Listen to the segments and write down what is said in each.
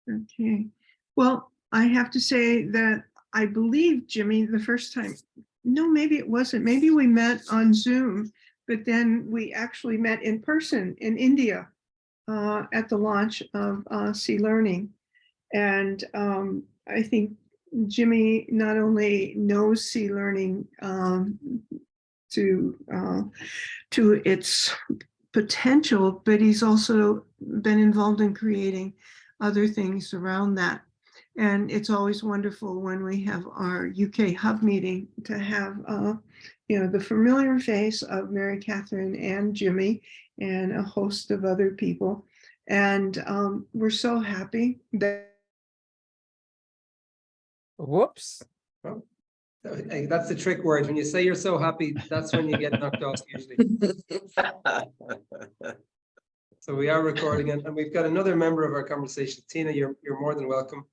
Okay. Well, I have to say that I believe, Jimmy, the first time, no, maybe it wasn't. Maybe we met on Zoom, but then we actually met in person in India at the launch of Sea Learning. And I think Jimmy not only knows Sea Learning to its potential, but he's also been involved in creating other things around that. And it's always wonderful when we have our UK hub meeting to have, the familiar face of Mary Catherine and Jimmy and a host of other people. And we're so happy that. Whoops. Oh, that's the trick word. When you say you're so happy, that's when you get knocked off usually. So we are recording, and we've got another member of our conversation. Tina, you're more than welcome.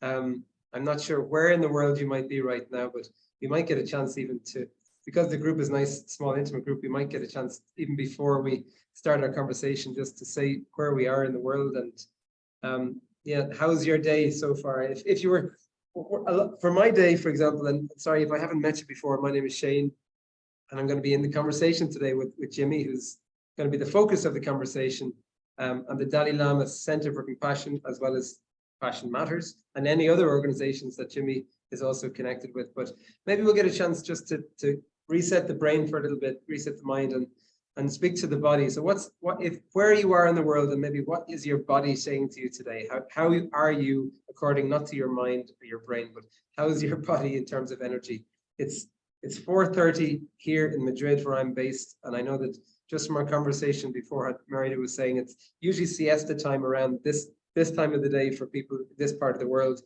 I'm not sure where in the world you might be right now, but we might get a chance even to, because the group is nice, small, intimate group, we might get a chance even before we start our conversation just to say where we are in the world. And yeah, how's your day so far? If you were, for my day, for example, and sorry if I haven't met you before, my name is Shane, and I'm going to be in the conversation today with Jimmy, who's going to be the focus of the conversation, and the Dalai Lama Centre for Compassion, as well as Passion Matters, and any other organizations that Jimmy is also connected with. But maybe we'll get a chance just to reset the brain for a little bit, reset the mind, and speak to the body. So where you are in the world, and maybe what is your body saying to you today? How are you, according not to your mind or your brain, but how is your body in terms of energy? It's 4:30 here in Madrid, where I'm based, and I know that just from our conversation before, Marita was saying it's usually siesta time around this time of the day for people in this part of the world.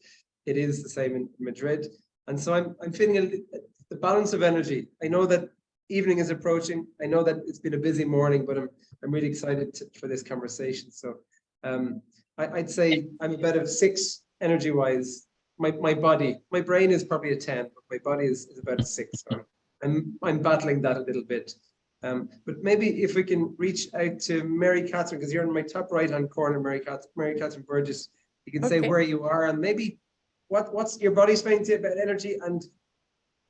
It is the same in Madrid, and so I'm feeling the balance of energy. I know that evening is approaching. I know that it's been a busy morning, but I'm really excited for this conversation. So I'd say I'm about a 6 energy-wise. My body, my brain is probably a 10, but my body is about a 6. So I'm battling that a little bit. But maybe if we can reach out to Mary Catherine, because you're in my top right-hand corner, Mary Catherine Burgess. You can say where you are, and maybe what's your body saying to you about energy, and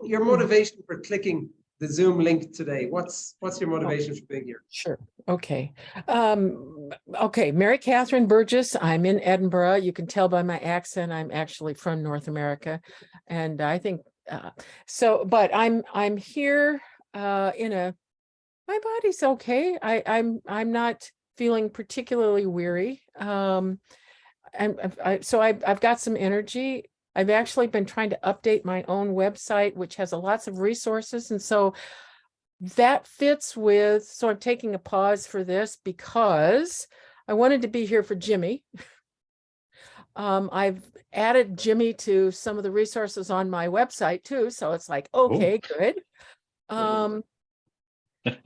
your motivation for clicking the Zoom link today. What's your motivation for being here? Sure. Okay. Okay. Mary Catherine Burgess. I'm in Edinburgh. You can tell by my accent, I'm actually from North America. And I think, but I'm here my body's okay. I'm not feeling particularly weary. So I've got some energy. I've actually been trying to update my own website, which has lots of resources. And so that fits with, so I'm taking a pause for this because I wanted to be here for Jimmy. I've added Jimmy to some of the resources on my website too. So it's like, okay, good.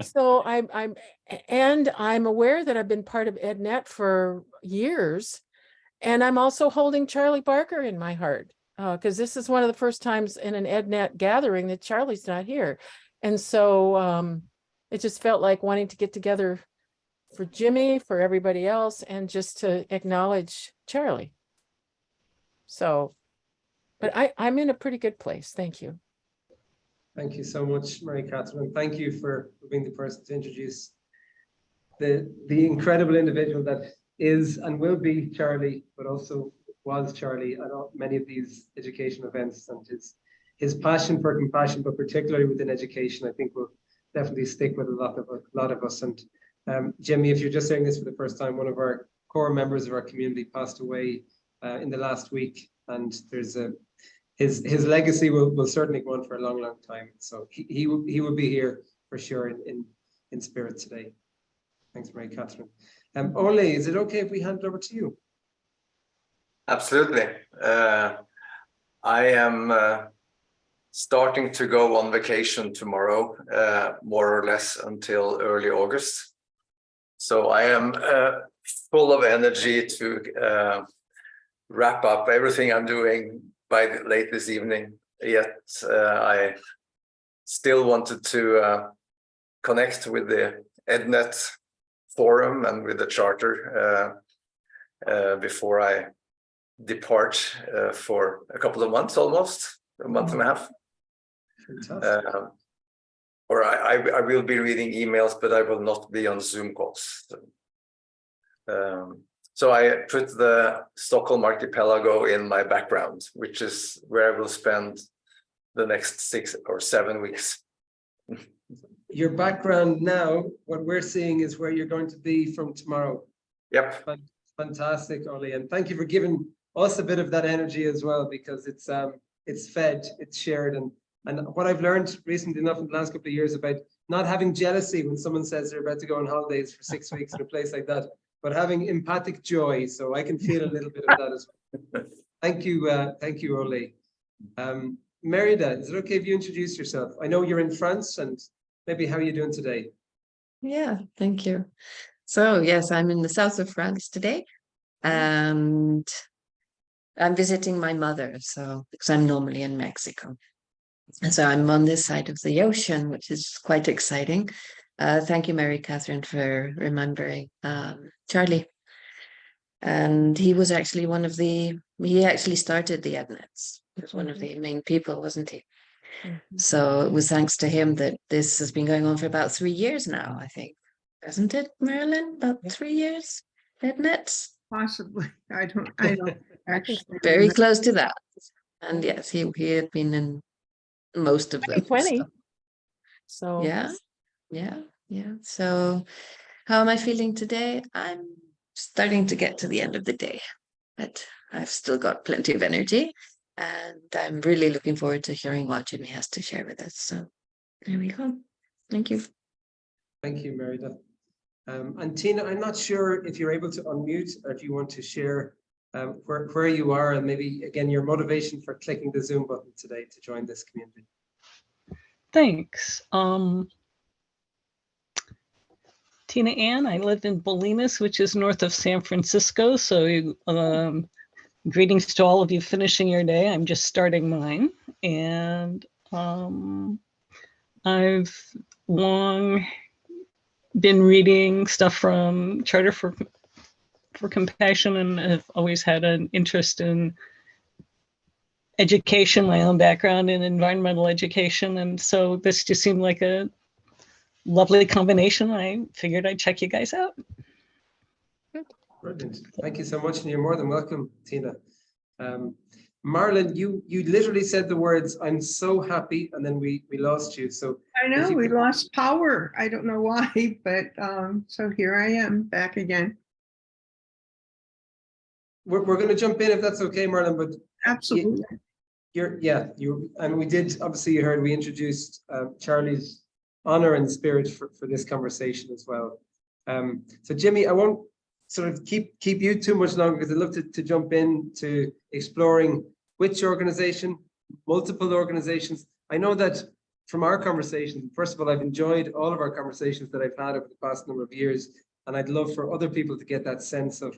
So I'm aware that I've been part of EdNet for years, and I'm also holding Charlie Barker in my heart because this is one of the first times in an EdNet gathering that Charlie's not here. And so it just felt like wanting to get together for Jimmy, for everybody else, and just to acknowledge Charlie. So, but I'm in a pretty good place. Thank you. Thank you so much, Mary Catherine. Thank you for being the person to introduce the incredible individual that is and will be Charlie, but also was Charlie at many of these education events, and his passion for compassion, but particularly within education, I think will definitely stick with a lot of us. And Jimmy, if you're just saying this for the first time, one of our core members of our community passed away in the last week, and there's his legacy will certainly go on for a long time. So he will be here for sure in spirit today. Thanks, Mary Catherine. Ole, is it okay if we hand it over to you? Absolutely. I am starting to go on vacation tomorrow, more or less until early August. So I am full of energy to wrap up everything I'm doing by late this evening. Yet I still wanted to connect with the EdNet forum and with the charter before I depart for a couple of months, almost a month and a half. Fantastic. Or I will be reading emails, but I will not be on Zoom calls. So I put the Stockholm archipelago in my background, which is where I will spend the next 6 or 7 weeks. Your background now, what we're seeing is where you're going to be from tomorrow. Yep. Fantastic, Ollie, and thank you for giving us a bit of that energy as well, because it's fed, it's shared, and what I've learned recently enough in the last couple of years about not having jealousy when someone says they're about to go on holidays for 6 weeks in a place like that, but having empathic joy. So I can feel a little bit of that as well. Thank you, Ollie. Merida, is it okay if you introduce yourself? I know you're in France, and maybe how are you doing today? Yeah, thank you. So yes, I'm in the south of France today, and I'm visiting my mother. So because I'm normally in Mexico, and so I'm on this side of the ocean, which is quite exciting. Thank you, Mary Catherine, for remembering Charlie. And he was actually he actually started the EdNets. He was one of the main people, wasn't he? So it was thanks to him that this has been going on for about 3 years now, I think. Hasn't it, Marilyn? About 3 years? EdNets? Possibly. I don't actually. Very close to that. And yes, he had been in most of them. 2020. So Yeah. So how am I feeling today? I'm starting to get to the end of the day, but I've still got plenty of energy, and I'm really looking forward to hearing what Jimi has to share with us. So there we go. Thank you. Thank you, Merida. And Tina, I'm not sure if you're able to unmute or if you want to share where you are, and maybe again your motivation for clicking the Zoom button today to join this community. Thanks. Tina Ann, I live in Holiness, which is north of San Francisco. So greetings to all of you finishing your day. I'm just starting mine. And I've long been reading stuff from Charter for Compassion, and I've always had an interest in education, my own background in environmental education. And so this just seemed like a lovely combination. I figured I'd check you guys out. Brilliant. Thank you so much, and you're more than welcome, Tina. Marlon, you literally said the words, "I'm so happy," and then we lost you. So I know we lost power. I don't know why, but so here I am back again. We're going to jump in if that's okay, Marlon. But Absolutely. And we did, obviously you heard we introduced Charlie's honor and spirit for this conversation as well. So Jimi, I won't sort of keep you too much longer, because I'd love to jump into exploring which organization, multiple organizations. I know that from our conversation, first of all, I've enjoyed all of our conversations that I've had over the past number of years, and I'd love for other people to get that sense of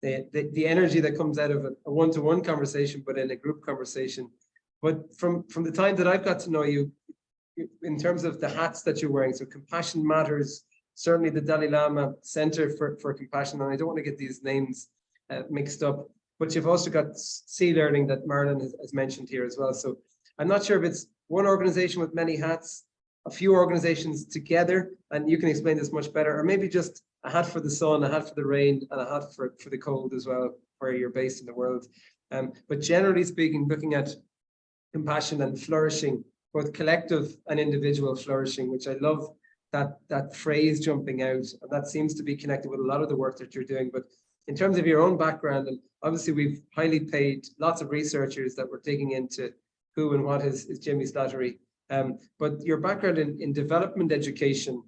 the energy that comes out of a one-to-one conversation, but in a group conversation. But from the time that I've got to know you, in terms of the hats that you're wearing, so Compassion Matters, certainly the Dalai Lama Centre for Compassion, and I don't want to get these names mixed up, but you've also got Sea Learning that Marlon has mentioned here as well. So I'm not sure if it's one organization with many hats, a few organizations together, and you can explain this much better, or maybe just a hat for the sun, a hat for the rain, and a hat for the cold as well, where you're based in the world. But generally speaking, looking at compassion and flourishing, both collective and individual flourishing, which I love that phrase jumping out, and that seems to be connected with a lot of the work that you're doing. But in terms of your own background, and obviously we've highly paid lots of researchers that were digging into who and what is Jimi Slattery. But your background in development education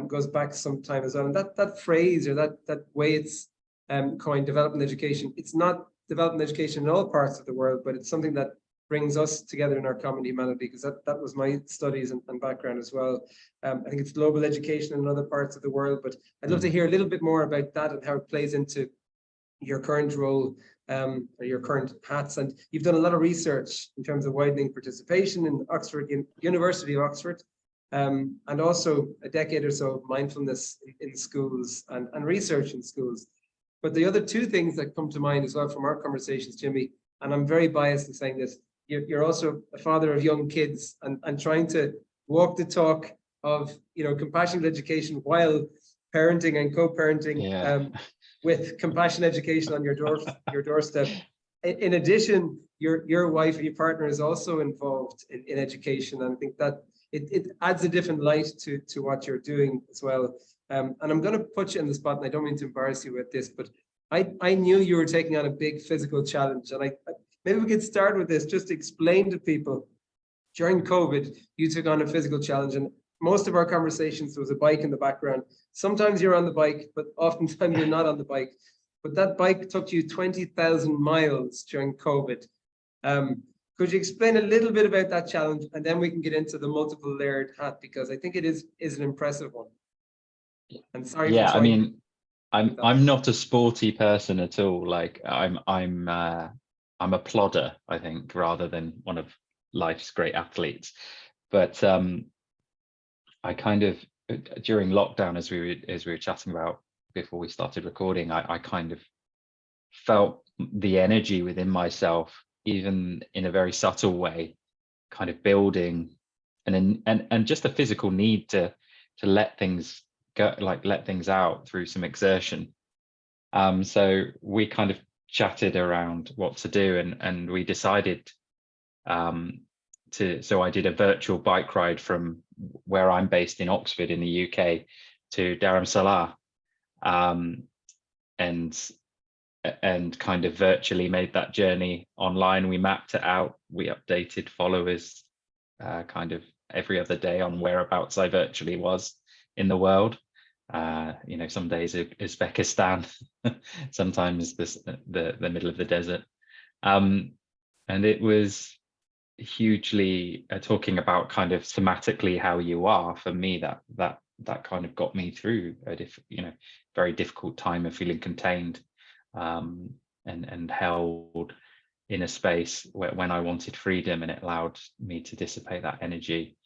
goes back some time as well. And that phrase, or that way it's coined, development education, it's not development education in all parts of the world, but it's something that brings us together in our common humanity, because that was my studies and background as well. I think it's global education in other parts of the world, but I'd love to hear a little bit more about that and how it plays into your current role, or your current hats. And you've done a lot of research in terms of widening participation in Oxford, University of Oxford, and also a decade or so of mindfulness in schools and research in schools. But the other two things that come to mind as well from our conversations, Jimmy, and I'm very biased in saying this, you're also a father of young kids and trying to walk the talk of, you know, compassionate education while parenting and co-parenting with compassion education on your doorstep. In addition, your wife and your partner is also involved in education, and I think that it adds a different light to what you're doing as well. And I'm going to put you in the spot, and I don't mean to embarrass you with this, but I knew you were taking on a big physical challenge, and maybe we could start with this, just to explain to people. During COVID, you took on a physical challenge, and most of our conversations, there was a bike in the background. Sometimes you're on the bike, but oftentimes you're not on the bike. But that bike took you 20,000 miles during COVID. Could you explain a little bit about that challenge, and then we can get into the multiple layered hat, because I think it is an impressive one. And sorry. Yeah, I mean, I'm not a sporty person at all. Like I'm a plodder, I think, rather than one of life's great athletes. But I kind of, during lockdown, as we were chatting about before we started recording, I kind of felt the energy within myself, even in a very subtle way, kind of building, and just a physical need to let things go, like let things out through some exertion. So we kind of chatted around what to do, and we decided so I did a virtual bike ride from where I'm based in Oxford in the UK to Dharamsala, and kind of virtually made that journey online. We mapped it out. We updated followers kind of every other day on whereabouts I virtually was in the world. You know, some days Uzbekistan, sometimes the middle of the desert. And it was hugely talking about kind of thematically how you are. For me, that kind of got me through a very difficult time of feeling contained and held in a space when I wanted freedom, and it allowed me to dissipate that energy,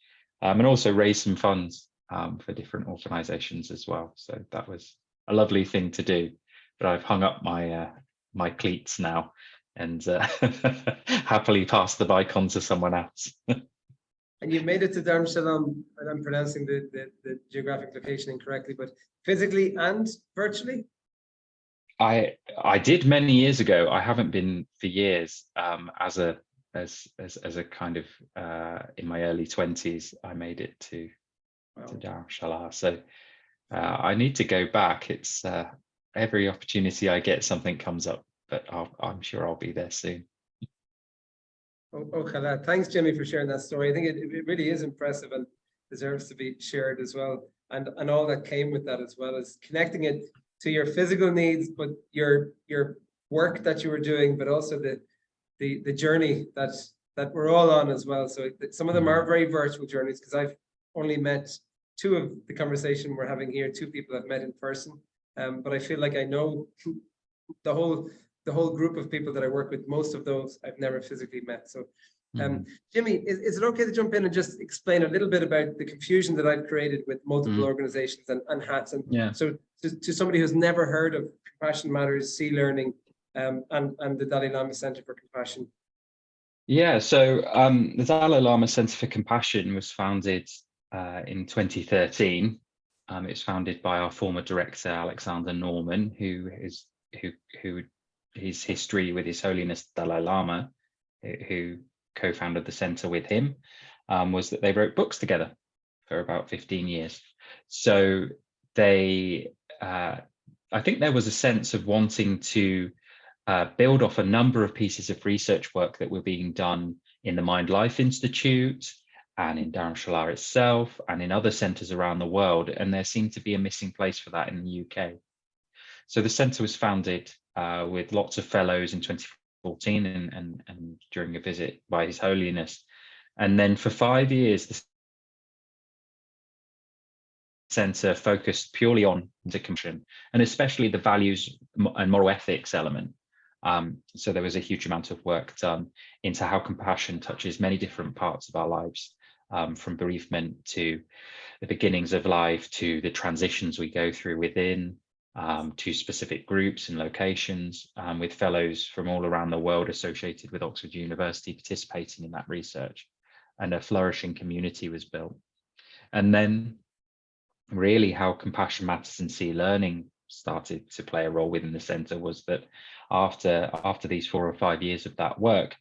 and also raise some funds for different organizations as well. So that was a lovely thing to do. But I've hung up my cleats now, and happily passed the bike on to someone else. And you've made it to Dharamsala, and I'm pronouncing the geographic location incorrectly, but physically and virtually? I did many years ago. I haven't been for years. As a kind of in my early 20s, I made it to Dharamsala. So I need to go back. It's every opportunity I get, something comes up, but I'm sure I'll be there soon. Oh, Khaled. Thanks, Jimmy, for sharing that story. I think it really is impressive and deserves to be shared as well. And all that came with that, as well as connecting it to your physical needs, but your work that you were doing, but also the journey that we're all on as well. So some of them are very virtual journeys, because I've only met two of the conversation we're having here, two people I've met in person. But I feel like I know the whole group of people that I work with. Most of those I've never physically met. So Jimmy, is it okay to jump in and just explain a little bit about the confusion that I've created with multiple organizations and hats? And so to somebody who's never heard of Compassion Matters, Sea Learning, and the Dalai Lama Centre for Compassion. Yeah, so the Dalai Lama Centre for Compassion was founded in 2013. It was founded by our former director, Alexander Norman, who his history with His Holiness Dalai Lama, who co-founded the centre with him, was that they wrote books together for about 15 years. So they, I think there was a sense of wanting to build off a number of pieces of research work that were being done in the Mind Life Institute and in Dharamsala itself and in other centres around the world. And there seemed to be a missing place for that in the UK. So the centre was founded with lots of fellows in 2014 and during a visit by His Holiness. And then for 5 years, the centre focused purely on the compassion, and especially the values and moral ethics element. So there was a huge amount of work done into how compassion touches many different parts of our lives, from bereavement to the beginnings of life, to the transitions we go through within, to specific groups and locations, with fellows from all around the world associated with Oxford University participating in that research, and a flourishing community was built. And then really how Compassion Matters and C-Learning started to play a role within the centre was that after these 4 or 5 years of that work,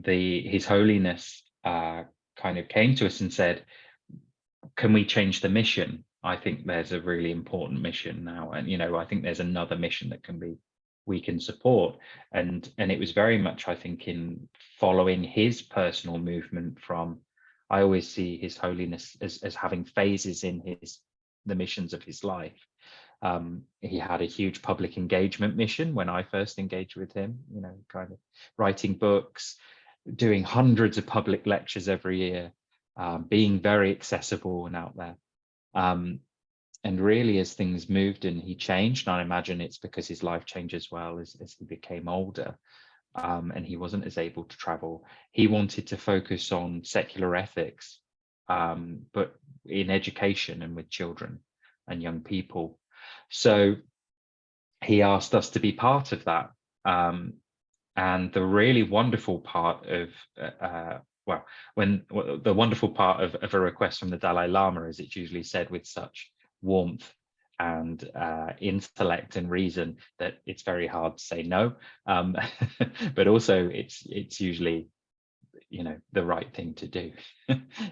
His Holiness kind of came to us and said, can we change the mission? I think there's a really important mission now, and I think there's another mission that we can support, and it was very much, I think, in following his personal movement from. I always see His Holiness as having phases in the missions of his life. He had a huge public engagement mission when I first engaged with him, kind of writing books, doing hundreds of public lectures every year, being very accessible and out there. And really, as things moved and he changed, and I imagine it's because his life changed as well as he became older, and he wasn't as able to travel. He wanted to focus on secular ethics, but in education and with children and young people. So he asked us to be part of that. And the really wonderful part of, the wonderful part of a request from the Dalai Lama, as it's usually said with such warmth and intellect and reason, that it's very hard to say no, but also it's usually the right thing to do.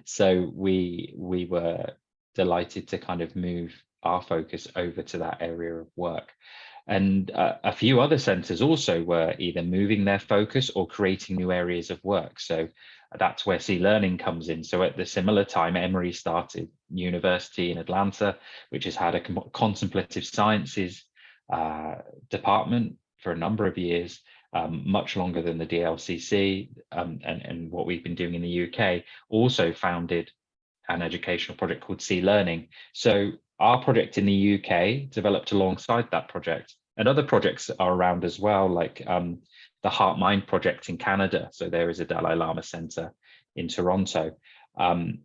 So we were delighted to kind of move our focus over to that area of work. And a few other centres also were either moving their focus or creating new areas of work. So that's where C-Learning comes in. So at the similar time, Emory started university in Atlanta, which has had a contemplative sciences department for a number of years, much longer than the DLCC, and what we've been doing in the UK. Also founded an educational project called C-Learning. So our project in the UK developed alongside that project, and other projects are around as well, like the Heart Mind project in Canada. So there is a Dalai Lama Centre in Toronto, and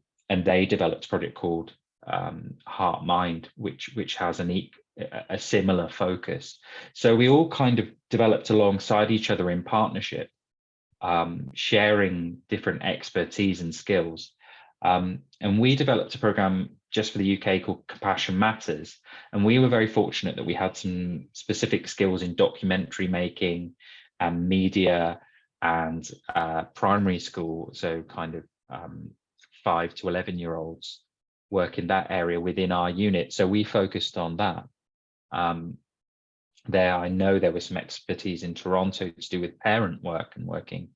they developed a project called Heart Mind, which has a similar focus. So we all kind of developed alongside each other in partnership, sharing different expertise and skills. And we developed a program just for the UK called Compassion Matters. And we were very fortunate that we had some specific skills in documentary making and media and primary school. So kind of 5 to 11-year-olds work in that area within our unit. So we focused on that. I know there was some expertise in Toronto to do with parent work and working,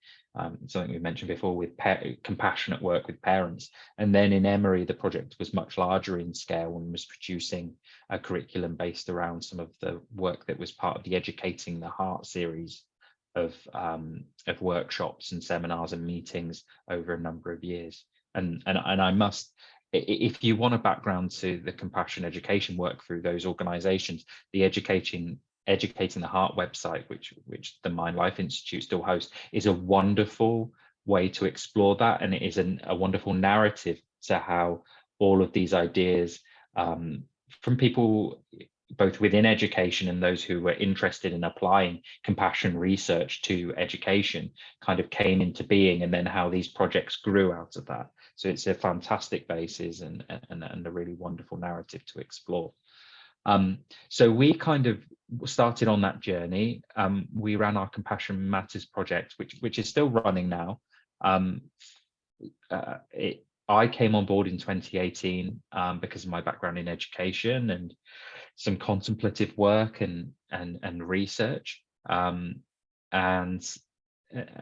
something we mentioned before, with compassionate work with parents. And then in Emory, the project was much larger in scale and was producing a curriculum based around some of the work that was part of the Educating the Heart series of workshops and seminars and meetings over a number of years. And I must, if you want a background to the compassion education work through those organizations, the Educating the Heart website, which the Mind Life Institute still hosts, is a wonderful way to explore that. And it is a wonderful narrative to how all of these ideas from people both within education and those who were interested in applying compassion research to education kind of came into being, and then how these projects grew out of that. So it's a fantastic basis and a really wonderful narrative to explore. So we kind of started on that journey. We ran our Compassion Matters project, which is still running now. I came on board in 2018 because of my background in education and some contemplative work and research. And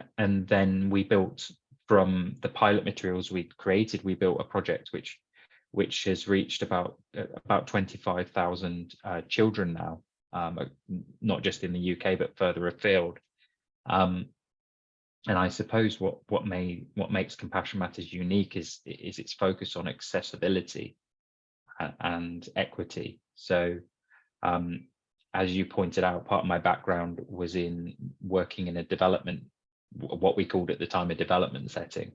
then we built, from the pilot materials we created, we built a project which has reached about 25,000 children now, not just in the UK but further afield. And I suppose what makes Compassion Matters unique is its focus on accessibility and equity. So as you pointed out, part of my background was in working in a development, what we called at the time a development setting,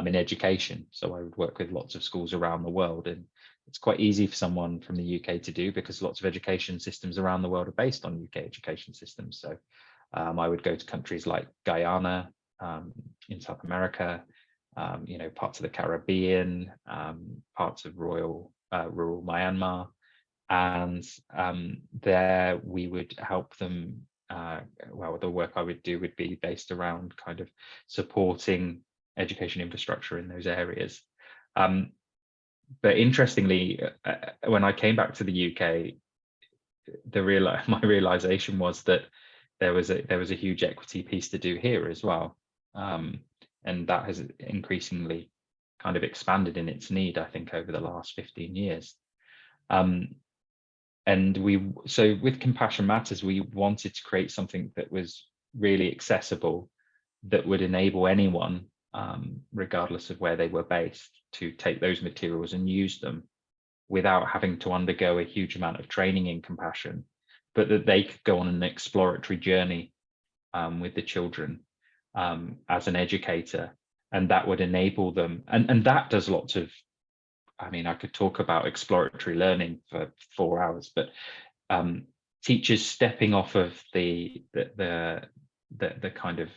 in education. So I would work with lots of schools around the world, and it's quite easy for someone from the UK to do, because lots of education systems around the world are based on UK education systems. So I would go to countries like Guyana in South America, you know, parts of the Caribbean, parts of rural Myanmar, and there we would help them. Well, the work I would do would be based around kind of supporting education infrastructure in those areas. But interestingly, when I came back to the UK, my realization was that there was a huge equity piece to do here as well, and that has increasingly kind of expanded in its need, I think, over the last 15 years. And so with Compassion Matters, we wanted to create something that was really accessible, that would enable anyone, regardless of where they were based, to take those materials and use them without having to undergo a huge amount of training in compassion, but that they could go on an exploratory journey with the children as an educator, and that would enable them. And that does lots of, I mean, I could talk about exploratory learning for 4 hours, but teachers stepping off of the kind of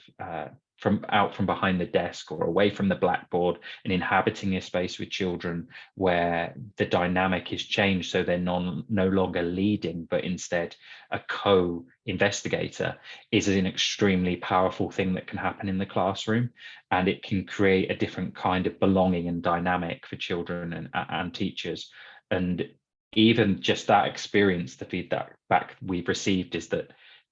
from behind the desk or away from the blackboard and inhabiting a space with children where the dynamic is changed, so they're no longer leading but instead a co-investigator, is an extremely powerful thing that can happen in the classroom, and it can create a different kind of belonging and dynamic for children and teachers. And even just that experience, the feedback we've received is that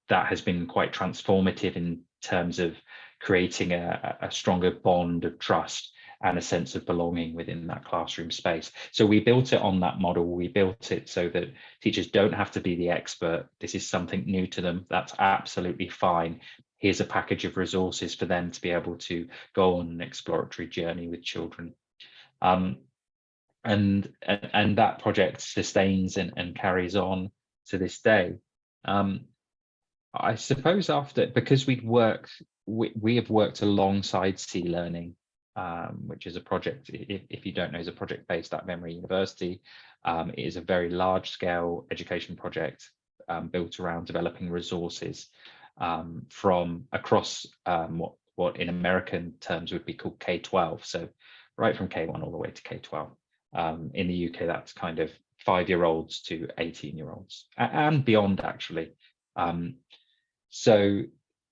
has been quite transformative in terms of creating a stronger bond of trust and a sense of belonging within that classroom space. So we built it on that model. We built it so that teachers don't have to be the expert. This is something new to them. That's absolutely fine. Here's a package of resources for them to be able to go on an exploratory journey with children. And that project sustains and carries on to this day. I suppose because we have worked alongside Sea Learning, which is a project, if you don't know, is a project based at Memory University. It is a very large scale education project built around developing resources from across what in American terms would be called K-12. So right from K-1 all the way to K-12. In the UK, that's kind of 5-year-olds to 18-year-olds and beyond, actually. So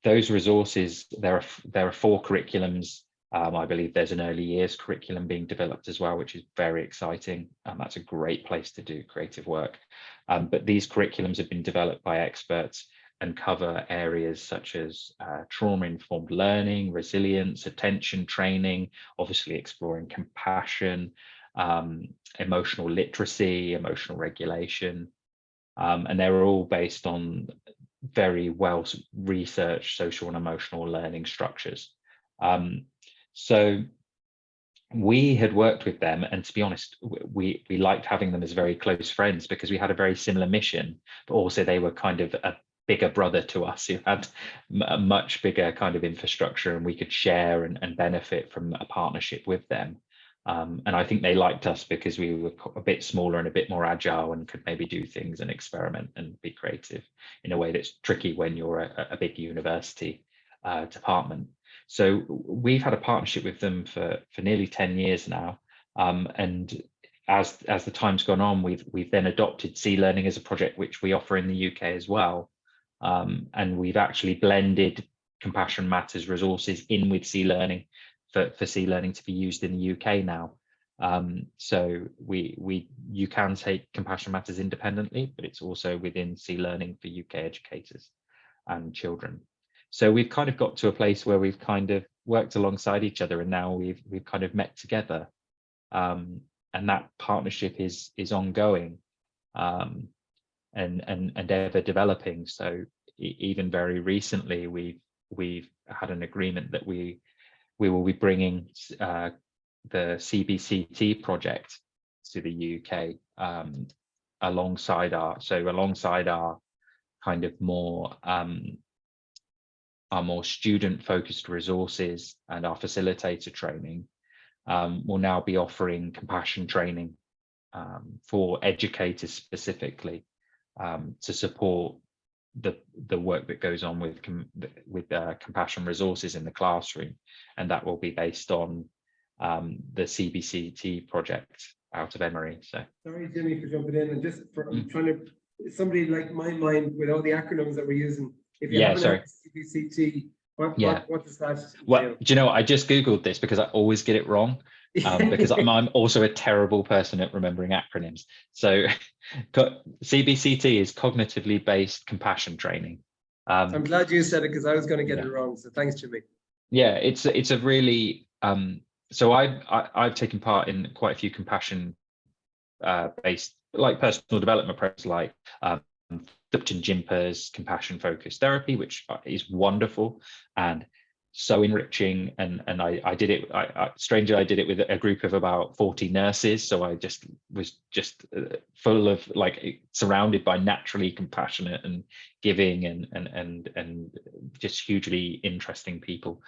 those resources, there are 4 curriculums. I believe there's an early years curriculum being developed as well, which is very exciting. That's a great place to do creative work. But these curriculums have been developed by experts and cover areas such as trauma-informed learning, resilience, attention training, obviously exploring compassion, emotional literacy, emotional regulation. And they're all based on very well researched social and emotional learning structures. So we had worked with them, and to be honest, we liked having them as very close friends because we had a very similar mission, but also they were kind of a bigger brother to us who had a much bigger kind of infrastructure, and we could share and benefit from a partnership with them. And I think they liked us because we were a bit smaller and a bit more agile and could maybe do things and experiment and be creative in a way that's tricky when you're a big university department. So we've had a partnership with them for nearly 10 years now. And as the time's gone on, we've then adopted Sea Learning as a project which we offer in the UK as well. And we've actually blended Compassion Matters resources in with Sea Learning for Sea Learning to be used in the UK now. So you can take Compassion Matters independently, but it's also within Sea Learning for UK educators and children. So we've kind of got to a place where we've kind of worked alongside each other, and now we've kind of met together, and that partnership is ongoing and ever developing. So even very recently, we've had an agreement that we will be bringing the CBCT project to the UK alongside our kind of more our more student-focused resources and our facilitator training. We'll now be offering compassion training for educators specifically, to support the work that goes on with compassion resources in the classroom, and that will be based on the CBCT project out of Emory. So sorry, Jimmy, for jumping in, and just for I'm trying to somebody like my mind with all the acronyms that we're using. If you haven't heard CBCT, what does that well, entail? do you know, I just googled this because I always get it wrong, because I'm also a terrible person at remembering acronyms. So CBCT is cognitively based compassion training. I'm glad you said it, because I was going to get it wrong, so thanks, Jimmy. Yeah, it's a really so I've taken part in quite a few compassion based, like, personal development programs, like Dr. Jimper's compassion focused therapy, which is wonderful and so enriching. And I did it, strangely, I did it with a group of about 40 nurses. So I was full of, like, surrounded by naturally compassionate and giving and just hugely interesting people.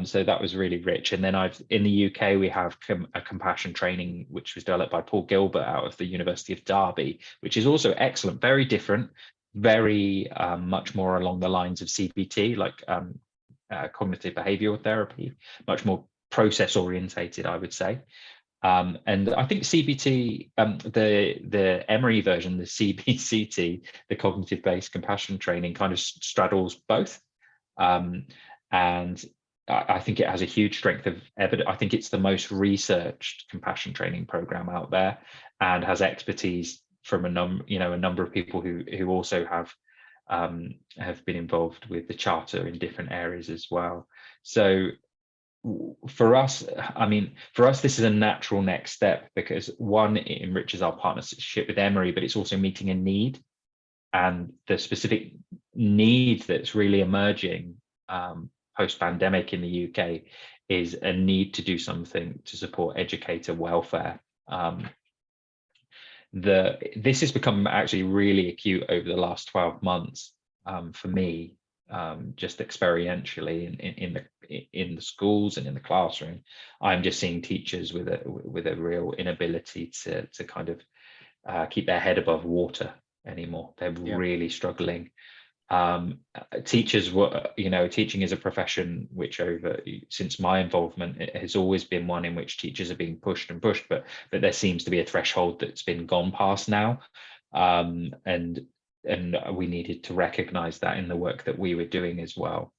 So that was really rich. And then in the UK, we have a compassion training, which was developed by Paul Gilbert out of the University of Derby, which is also excellent, very different, very much more along the lines of CBT, like cognitive behavioral therapy, much more process orientated, I would say. And I think CBT, the Emory version, the CBCT, the cognitive based compassion training, kind of straddles both. And I think it has a huge strength of evidence. I think it's the most researched compassion training program out there, and has expertise from a number of people who also have been involved with the charter in different areas as well. So for us, this is a natural next step, because one, it enriches our partnership with Emory, but it's also meeting a need, and the specific need that's really emerging post-pandemic in the UK is a need to do something to support educator welfare. This has become actually really acute over the last 12 months for me, just experientially in the schools and in the classroom. I'm just seeing teachers with a real inability to kind of keep their head above water anymore. They're really struggling. Teachers were, teaching is a profession which since my involvement, it has always been one in which teachers are being pushed, but there seems to be a threshold that's been gone past now, and we needed to recognize that in the work that we were doing as well,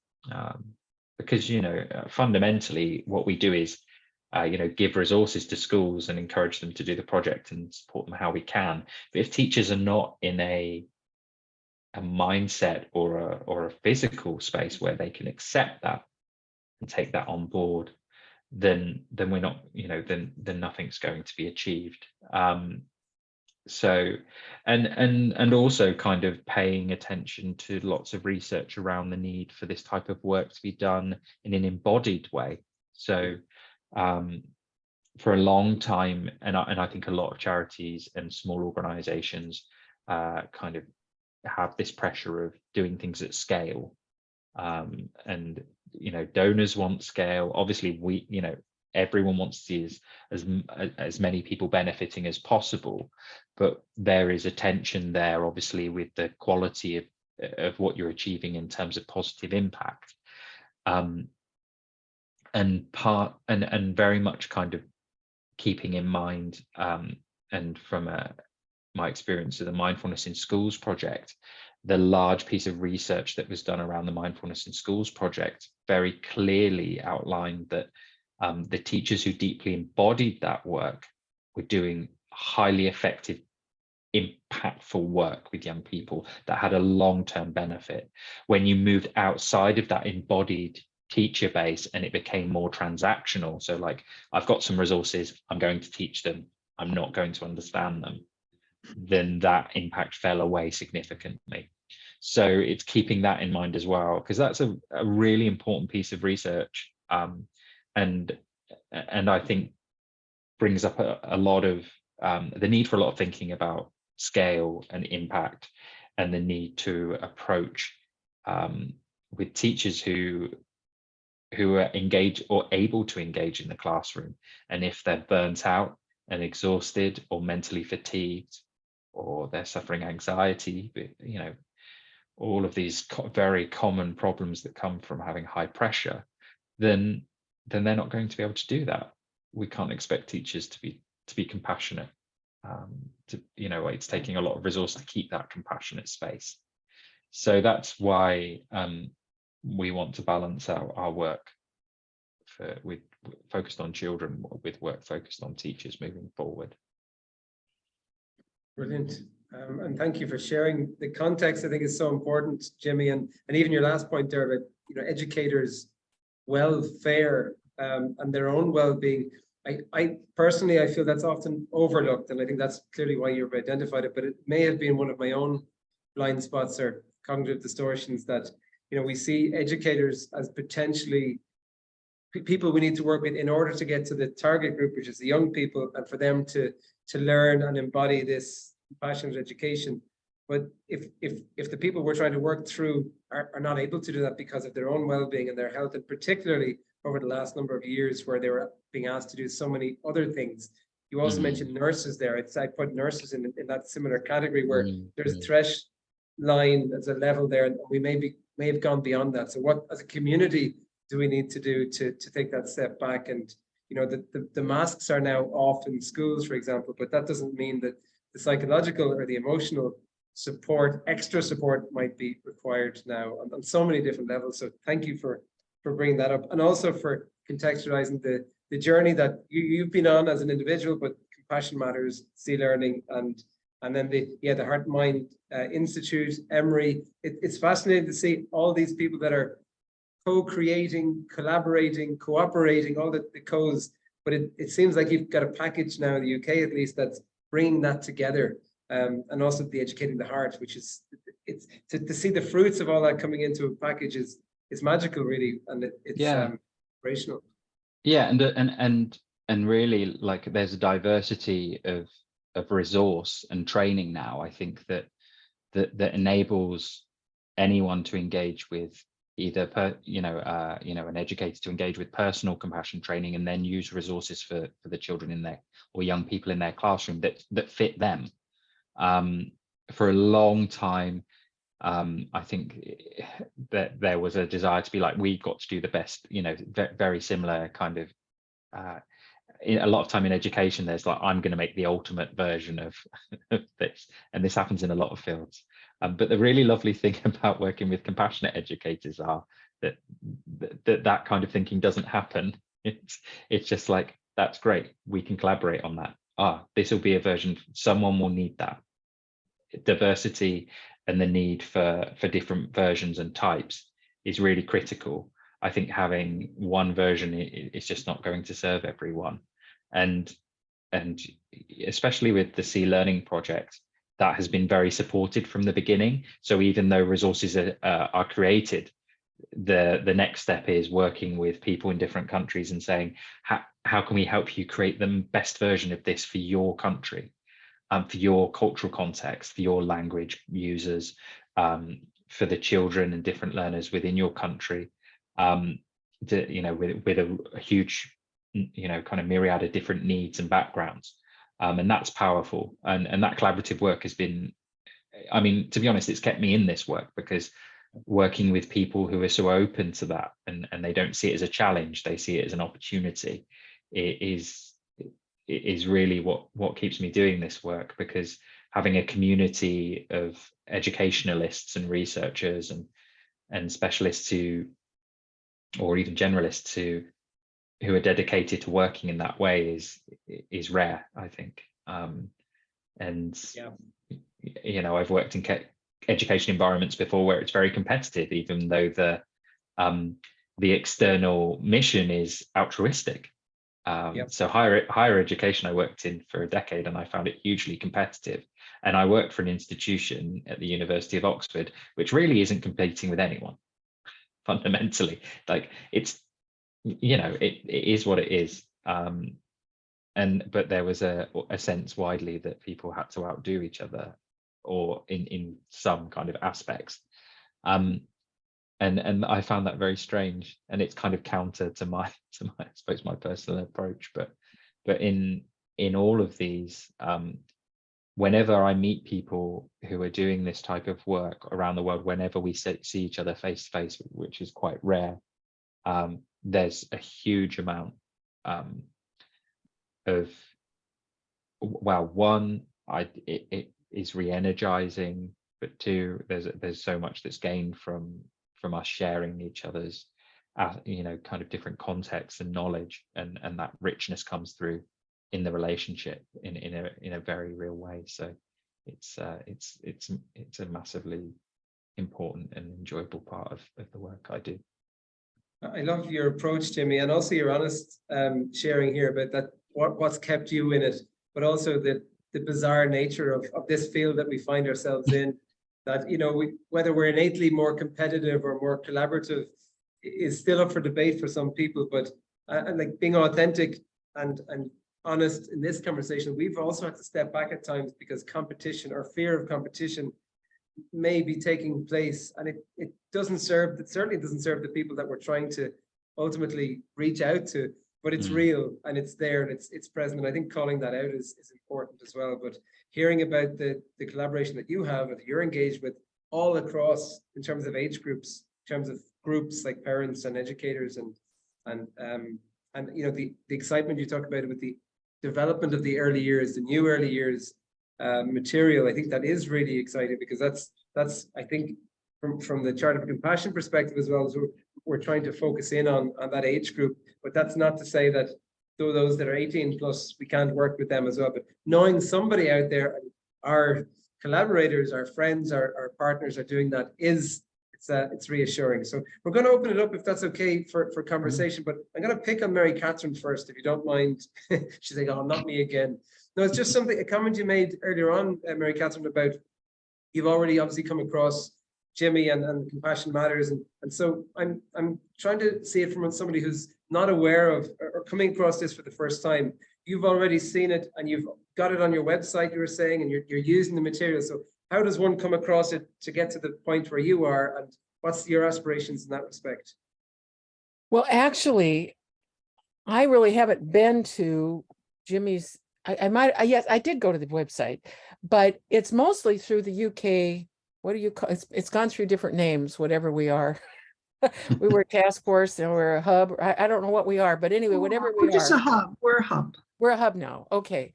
because fundamentally what we do is give resources to schools and encourage them to do the project and support them how we can. But if teachers are not in a mindset or a physical space where they can accept that and take that on board, then we're not, then nothing's going to be achieved. So and also kind of paying attention to lots of research around the need for this type of work to be done in an embodied way. So for a long time, and I think a lot of charities and small organizations kind of have this pressure of doing things at scale, and donors want scale. Obviously, everyone wants to see as many people benefiting as possible, but there is a tension there, obviously, with the quality of what you're achieving in terms of positive impact, and very much kind of keeping in mind, and from my experience of the Mindfulness in Schools project, the large piece of research that was done around the Mindfulness in Schools project very clearly outlined that the teachers who deeply embodied that work were doing highly effective, impactful work with young people that had a long-term benefit. When you moved outside of that embodied teacher base and it became more transactional, so like, I've got some resources, I'm going to teach them, I'm not going to understand them, then that impact fell away significantly. So it's keeping that in mind as well, because that's a really important piece of research, and I think brings up a lot of the need for a lot of thinking about scale and impact, and the need to approach with teachers who are engaged or able to engage in the classroom, and if they're burnt out and exhausted or mentally fatigued, or they're suffering anxiety, you know, all of these very common problems that come from having high pressure, then they're not going to be able to do that. We can't expect teachers to be compassionate. You know, it's taking a lot of resource to keep that compassionate space. So that's why we want to balance our work with focused on children with work focused on teachers moving forward. Brilliant. And thank you for sharing. The context, I think, is so important, Jimmy, and even your last point there about, you know, educators' welfare and their own well-being. I personally, I feel that's often overlooked, and I think that's clearly why you've identified it, but it may have been one of my own blind spots or cognitive distortions that, you know, we see educators as potentially people we need to work with in order to get to the target group, which is the young people, and for them to learn and embody this compassionate education. But if the people we're trying to work through are not able to do that because of their own well-being and their health, and particularly over the last number of years where they were being asked to do so many other things. You also mentioned nurses there. I put nurses in that similar category where there's a thresh line, there's a level there, and we may have gone beyond that. So what, as a community, do we need to do to take that step back? And, you know, the masks are now off in schools, for example, but that doesn't mean that the psychological or the emotional support, extra support, might be required now on so many different levels. So thank you for bringing that up, and also for contextualizing the journey that you've been on as an individual, but Compassion Matters, Sea Learning, and then the Heart and Mind Institute, Emory. It's fascinating to see all these people that are co-creating, collaborating, cooperating, all the co's, but it seems like you've got a package now in the UK, at least, that's bringing that together, and also the Educating the Heart, which is, it's to see the fruits of all that coming into a package is magical, really, and it's operational. Yeah, and really, like, there's a diversity of resource and training now, I think, that enables anyone to engage with either an educator to engage with personal compassion training, and then use resources for the children in their, or young people in their classroom that fit them. For a long time, I think that there was a desire to be like, we've got to do the best, you know, very similar kind of, a lot of time in education, there's like, I'm going to make the ultimate version of this, and this happens in a lot of fields. But the really lovely thing about working with compassionate educators are that kind of thinking doesn't happen. It's just like, that's great, we can collaborate on that. This will be a version, someone will need that. Diversity and the need for different versions and types is really critical. I think having one version is just not going to serve everyone, and especially with the Sea Learning project, that has been very supported from the beginning. So even though resources are created, the next step is working with people in different countries and saying, how can we help you create the best version of this for your country, for your cultural context, for your language users, for the children and different learners within your country, you know, with a huge, you know, kind of myriad of different needs and backgrounds. And that's powerful. And that collaborative work has been, I mean, to be honest, it's kept me in this work, because working with people who are so open to that, and they don't see it as a challenge, they see it as an opportunity, it is really what keeps me doing this work. Because having a community of educationalists and researchers and specialists or even generalists who are dedicated to working in that way is rare, I think. You know, I've worked in education environments before where it's very competitive, even though the external mission is altruistic. So higher education, I worked in for a decade, and I found it hugely competitive. And I worked for an institution at the University of Oxford, which really isn't competing with anyone, fundamentally. Like, it's, you know, it is what it is. But there was a sense widely that people had to outdo each other, or in some kind of aspects. And I found that very strange, and it's kind of counter to my I suppose my personal approach. But in in all of these, whenever I meet people who are doing this type of work around the world, whenever we see each other face to face, which is quite rare, there's a huge amount of, well, one, it is re-energizing, but two, there's so much that's gained from us sharing each other's kind of different contexts and knowledge, and that richness comes through in the relationship in a very real way. So it's a massively important and enjoyable part of the work I do. I love your approach, Jimmy, and also your honest sharing here about that, what's kept you in it, but also the bizarre nature of this field that we find ourselves in, that, whether we're innately more competitive or more collaborative is still up for debate for some people, but and like being authentic and honest in this conversation, we've also had to step back at times because competition or fear of competition may be taking place, and it certainly doesn't serve the people that we're trying to ultimately reach out to, but it's real and it's there and it's present. And I think calling that out is important as well. But hearing about the collaboration that you have, that you're engaged with all across in terms of age groups, in terms of groups like parents and educators, and the excitement you talk about with the development of the early years, the new early years material, I think that is really exciting, because that's I think from the Chart of Compassion perspective as well, as we're trying to focus in on that age group. But that's not to say that those that are 18 plus, we can't work with them as well. But knowing somebody out there, our collaborators, our friends, our partners are doing that, it's reassuring. So we're going to open it up, if that's okay, for conversation. But I'm going to pick on Mary Catherine first, if you don't mind. She's like, oh, not me again. No, it's just a comment you made earlier on, Mary Catherine, about you've already obviously come across Jimmy and Compassion Matters. And so I'm trying to see it from somebody who's not aware of or coming across this for the first time. You've already seen it and you've got it on your website, you were saying, and you're using the material. So how does one come across it to get to the point where you are, and what's your aspirations in that respect? Well, actually, I really haven't been to Jimmy's. Yes, I did go to the website, but it's mostly through the UK. What do you call it? It's gone through different names, whatever we are. We were a task force and we're a hub. I don't know what we are, but anyway, whatever we We're just a hub. We're a hub. We're a hub now. Okay.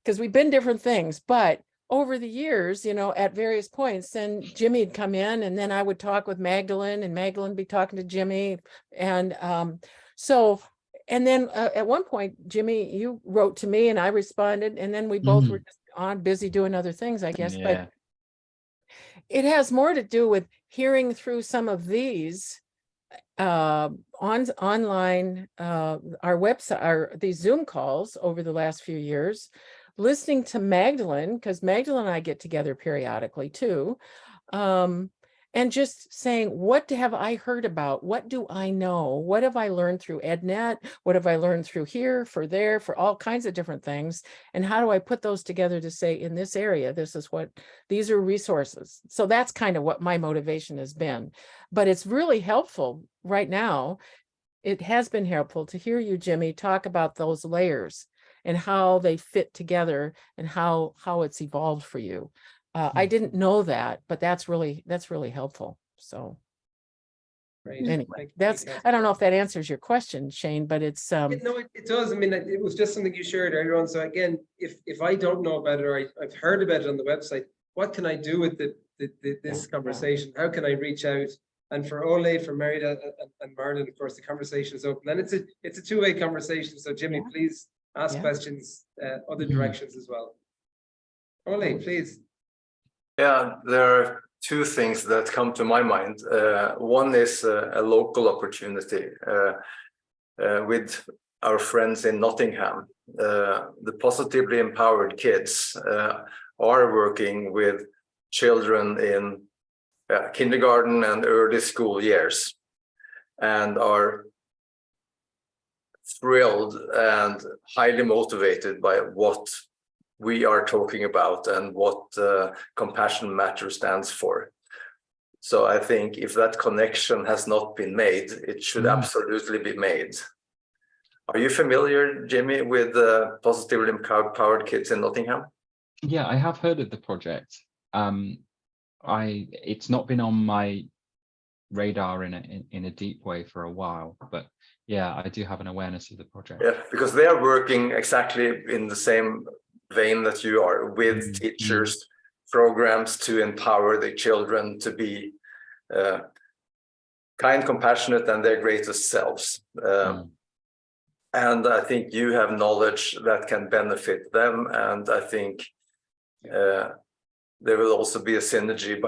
Because we've been different things, but over the years, at various points, then Jimmy'd come in and then I would talk with Magdalene and Magdalene be talking to Jimmy. And and then at one point, Jimmy, you wrote to me and I responded, and then we both were just on busy doing other things, I guess. Yeah. But it has more to do with hearing through some of these online, our website, these Zoom calls over the last few years, listening to Magdalene, because Magdalene and I get together periodically too, and just saying, what have I heard about? What do I know? What have I learned through EdNet? What have I learned through here, for there, for all kinds of different things? And how do I put those together to say, in this area, these are resources. So that's kind of what my motivation has been. But it's really helpful right now. It has been helpful to hear you, Jimmy, talk about those layers and how they fit together and how it's evolved for you. I didn't know that, but that's really helpful. So Great. anyway, I don't know if that answers your question, Shane, but it's No, it does. I mean, it was just something you shared earlier on. So again, if I don't know about it, or I've heard about it on the website, what can I do with this conversation? How can I reach out? And for Ole, for Merida and Marlon, of course, the conversation is open. And it's a two-way conversation. So Jimmy, please ask questions other directions as well. Ole, please. Yeah, there are two things that come to my mind. One is a local opportunity with our friends in Nottingham. The positively empowered kids are working with children in kindergarten and early school years, and are thrilled and highly motivated by what we are talking about and what Compassion Matter stands for. So I think if that connection has not been made, it should absolutely be made. Are you familiar, Jimmy, with positively empowered kids in Nottingham? Yeah, I have heard of the project. It's not been on my radar in a deep way for a while, but yeah, I do have an awareness of the project. Yeah, because they are working exactly in the same vein that you are, with teachers, programs to empower the children to be kind, compassionate, and their greatest selves. And I think you have knowledge that can benefit them, and I think there will also be a synergy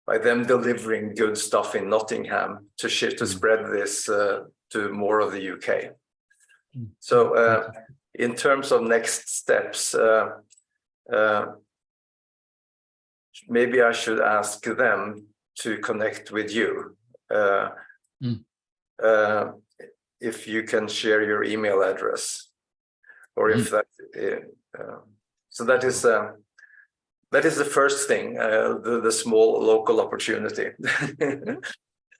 by them delivering good stuff in Nottingham to spread this to more of the UK. So in terms of next steps, maybe I should ask them to connect with you. If you can share your email address, or if that, so that is the first thing, the small local opportunity.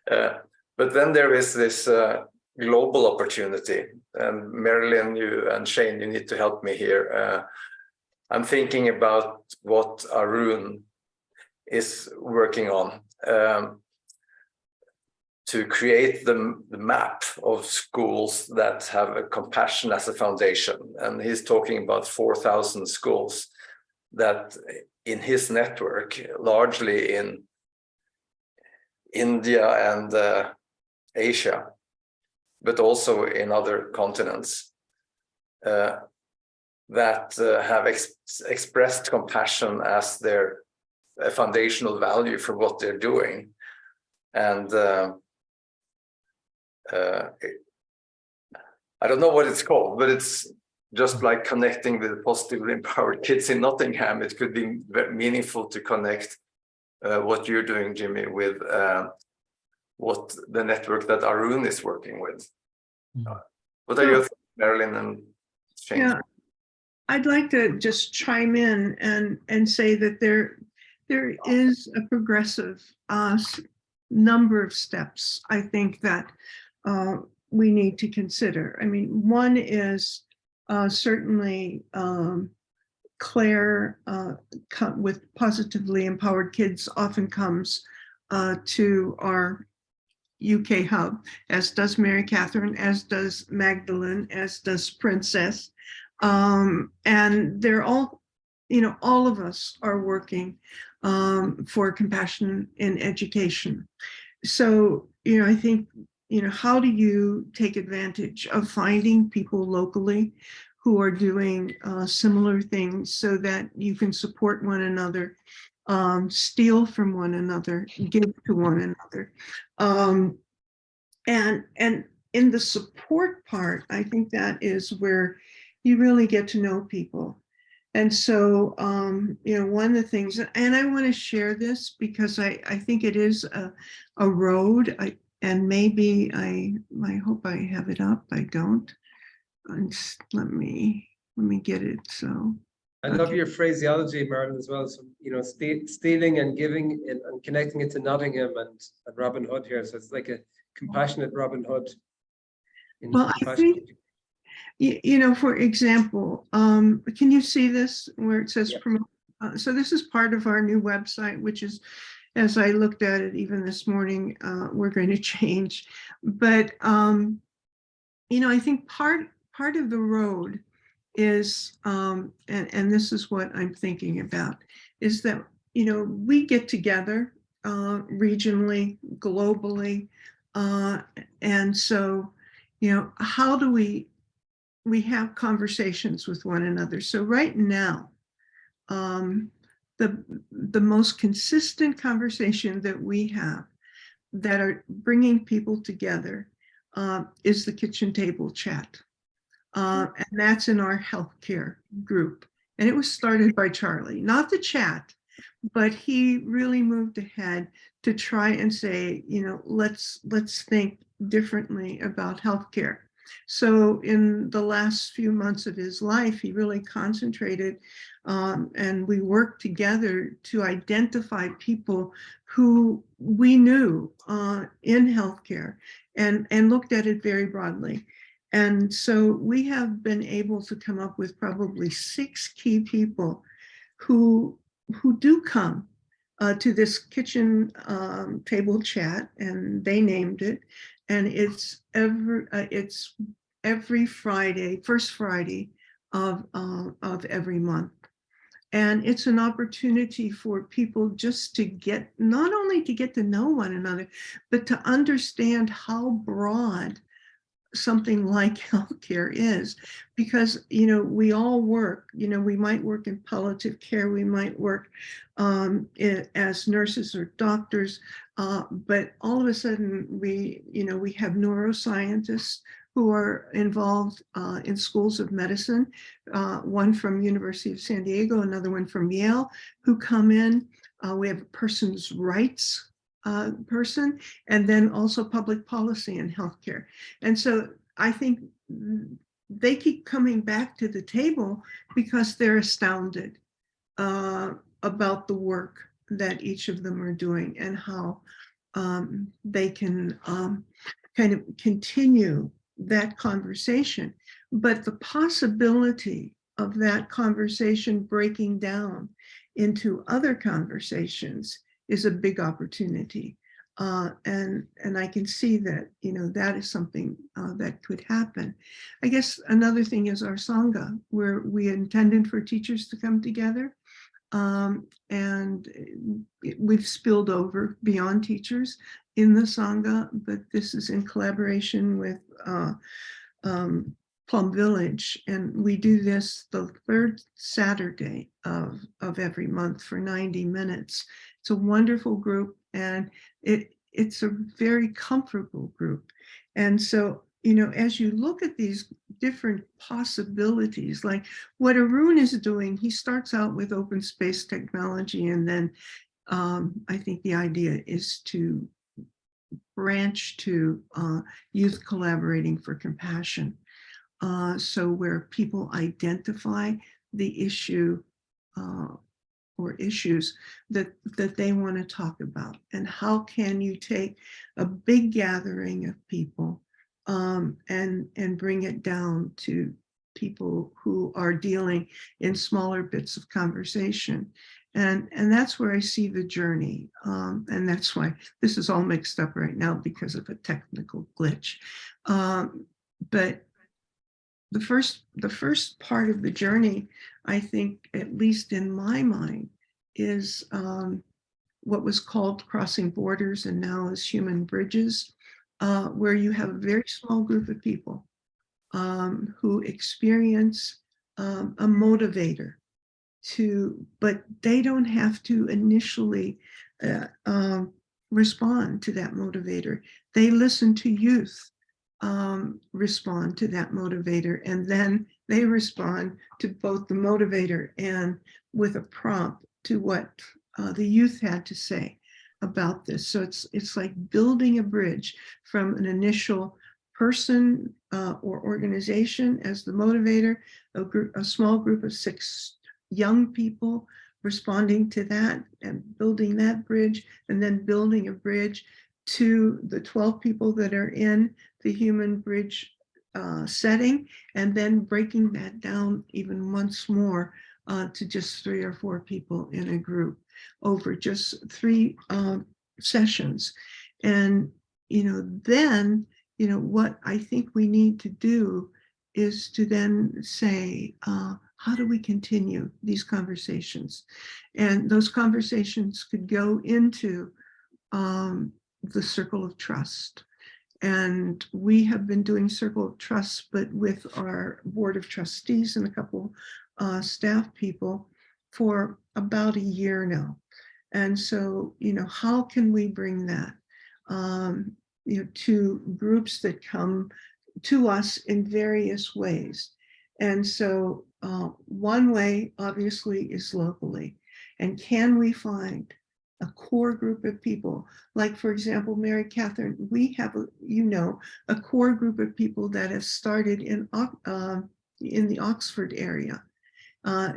But then there is this global opportunity, and Marilyn, you and Shane, you need to help me here. I'm thinking about what Arun is working on, to create the map of schools that have a compassion as a foundation. And he's talking about 4,000 schools that in his network, largely in India and Asia, but also in other continents, that have expressed compassion as their foundational value for what they're doing. And I don't know what it's called, but it's just like connecting with positively empowered kids in Nottingham. It could be very meaningful to connect what you're doing, Jimmy, with what the network that Arun is working with. What are your thoughts, Marilyn and Shane? Yeah, I'd like to just chime in and say that there is a progressive number of steps, I think, that we need to consider. I mean, one is certainly Claire with Positively Empowered Kids often comes to our UK hub, as does Mary Catherine, as does Magdalene, as does Princess. And they're all, all of us are working for compassion in education. So, I think, how do you take advantage of finding people locally who are doing similar things so that you can support one another, steal from one another, give to one another. And in the support part, I think that is where you really get to know people. And so, one of the things, and I want to share this because I think it is a road, and maybe I hope I have it up. I don't. Let me get it. So I love your phraseology, Marilyn, as well. So, stealing and giving and connecting it to Nottingham and Robin Hood here. So it's like a compassionate Robin Hood. Well, I think, for example, can you see this where it says promote? So this is part of our new website, which is, as I looked at it even this morning, we're going to change. But, I think part of the road is, and this is what I'm thinking about, is that, we get together regionally, globally, and so, how do we have conversations with one another? So right now, the most consistent conversation that we have that are bringing people together is the kitchen table chat. And that's in our healthcare group. And it was started by Charlie, not the chat, but he really moved ahead to try and say, let's think differently about healthcare. So in the last few months of his life, he really concentrated and we worked together to identify people who we knew in healthcare and looked at it very broadly. And so we have been able to come up with probably 6 key people who do come to this kitchen table chat, and they named it. And it's every Friday, first Friday of every month. And it's an opportunity for people just to get, not only to get to know one another, but to understand how broad something like healthcare is. Because, you know, we all work, you know, we might work in palliative care, we might work as nurses or doctors, but all of a sudden we have neuroscientists who are involved in schools of medicine, one from University of San Diego, another one from Yale, who come in. We have a person's rights person, and then also public policy and healthcare. And so I think they keep coming back to the table because they're astounded about the work that each of them are doing and how they can kind of continue that conversation. But the possibility of that conversation breaking down into other conversations is a big opportunity. And I can see that, you know, that is something that could happen. I guess another thing is our Sangha, where we intended for teachers to come together. And we've spilled over beyond teachers in the Sangha, but this is in collaboration with Plum Village, and we do this the 3rd Saturday of every month for 90 minutes. It's a wonderful group, and it's a very comfortable group. And so, you know, as you look at these different possibilities, like what Arun is doing, he starts out with open space technology, and then I think the idea is to branch to youth collaborating for compassion. So where people identify the issue or issues that they want to talk about, and how can you take a big gathering of people and bring it down to people who are dealing in smaller bits of conversation. And that's where I see the journey. And that's why this is all mixed up right now because of a technical glitch. But the first part of the journey, I think, at least in my mind, is what was called crossing borders and now is human bridges, where you have a very small group of people who experience a motivator but they don't have to initially respond to that motivator. They listen to youth respond to that motivator, and then they respond to both the motivator and with a prompt to what the youth had to say about this. So it's like building a bridge from an initial person or organization as the motivator, a small group of 6 young people responding to that and building that bridge, and then building a bridge to the 12 people that are in the human bridge setting, and then breaking that down even once more to just 3 or 4 people in a group over just 3 sessions. And, you know, then, you know, what I think we need to do is to then say, how do we continue these conversations? And those conversations could go into the circle of trust. And we have been doing circle of trust, but with our board of trustees and a couple staff people for about a year now. And so, you know, how can we bring that, you know, to groups that come to us in various ways? And so one way obviously is locally. And can we find a core group of people? Like, for example, Mary Catherine, we have, a core group of people that have started in the Oxford area.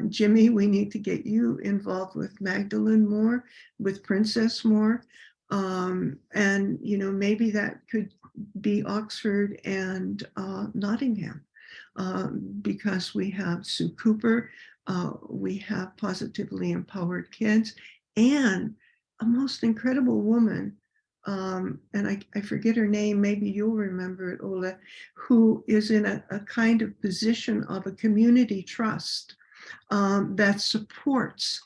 Jimmy, we need to get you involved with Magdalene more, with Princess more. And, you know, maybe that could be Oxford and Nottingham, because we have Sue Cooper, we have Positively Empowered Kids, and a most incredible woman, and I forget her name, maybe you'll remember it, Ola, who is in a kind of position of a community trust that supports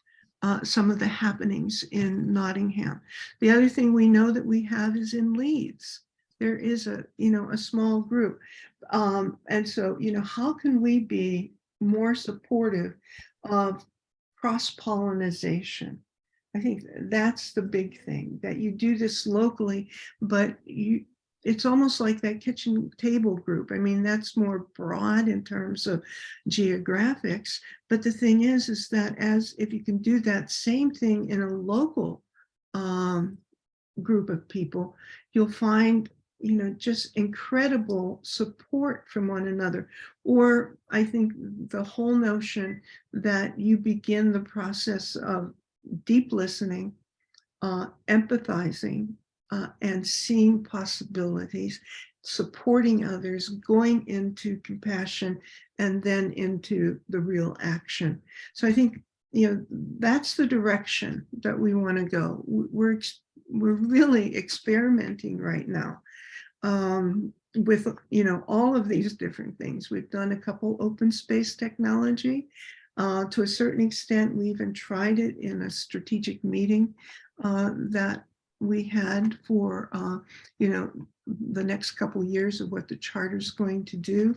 some of the happenings in Nottingham. The other thing we know that we have is in Leeds. There is a, you know, a small group. And so, you know, how can we be more supportive of cross-pollination? I think that's the big thing, that you do this locally, but it's almost like that kitchen table group. I mean, that's more broad in terms of geographics. But the thing is that if you can do that same thing in a local group of people, you'll find, you know, just incredible support from one another. Or I think the whole notion that you begin the process of deep listening, empathizing, and seeing possibilities, supporting others, going into compassion, and then into the real action. So I think, you know, that's the direction that we want to go. We're really experimenting right now with, you know, all of these different things. We've done a couple open space technology. To a certain extent, we even tried it in a strategic meeting that we had for, you know, the next couple of years of what the charter is going to do.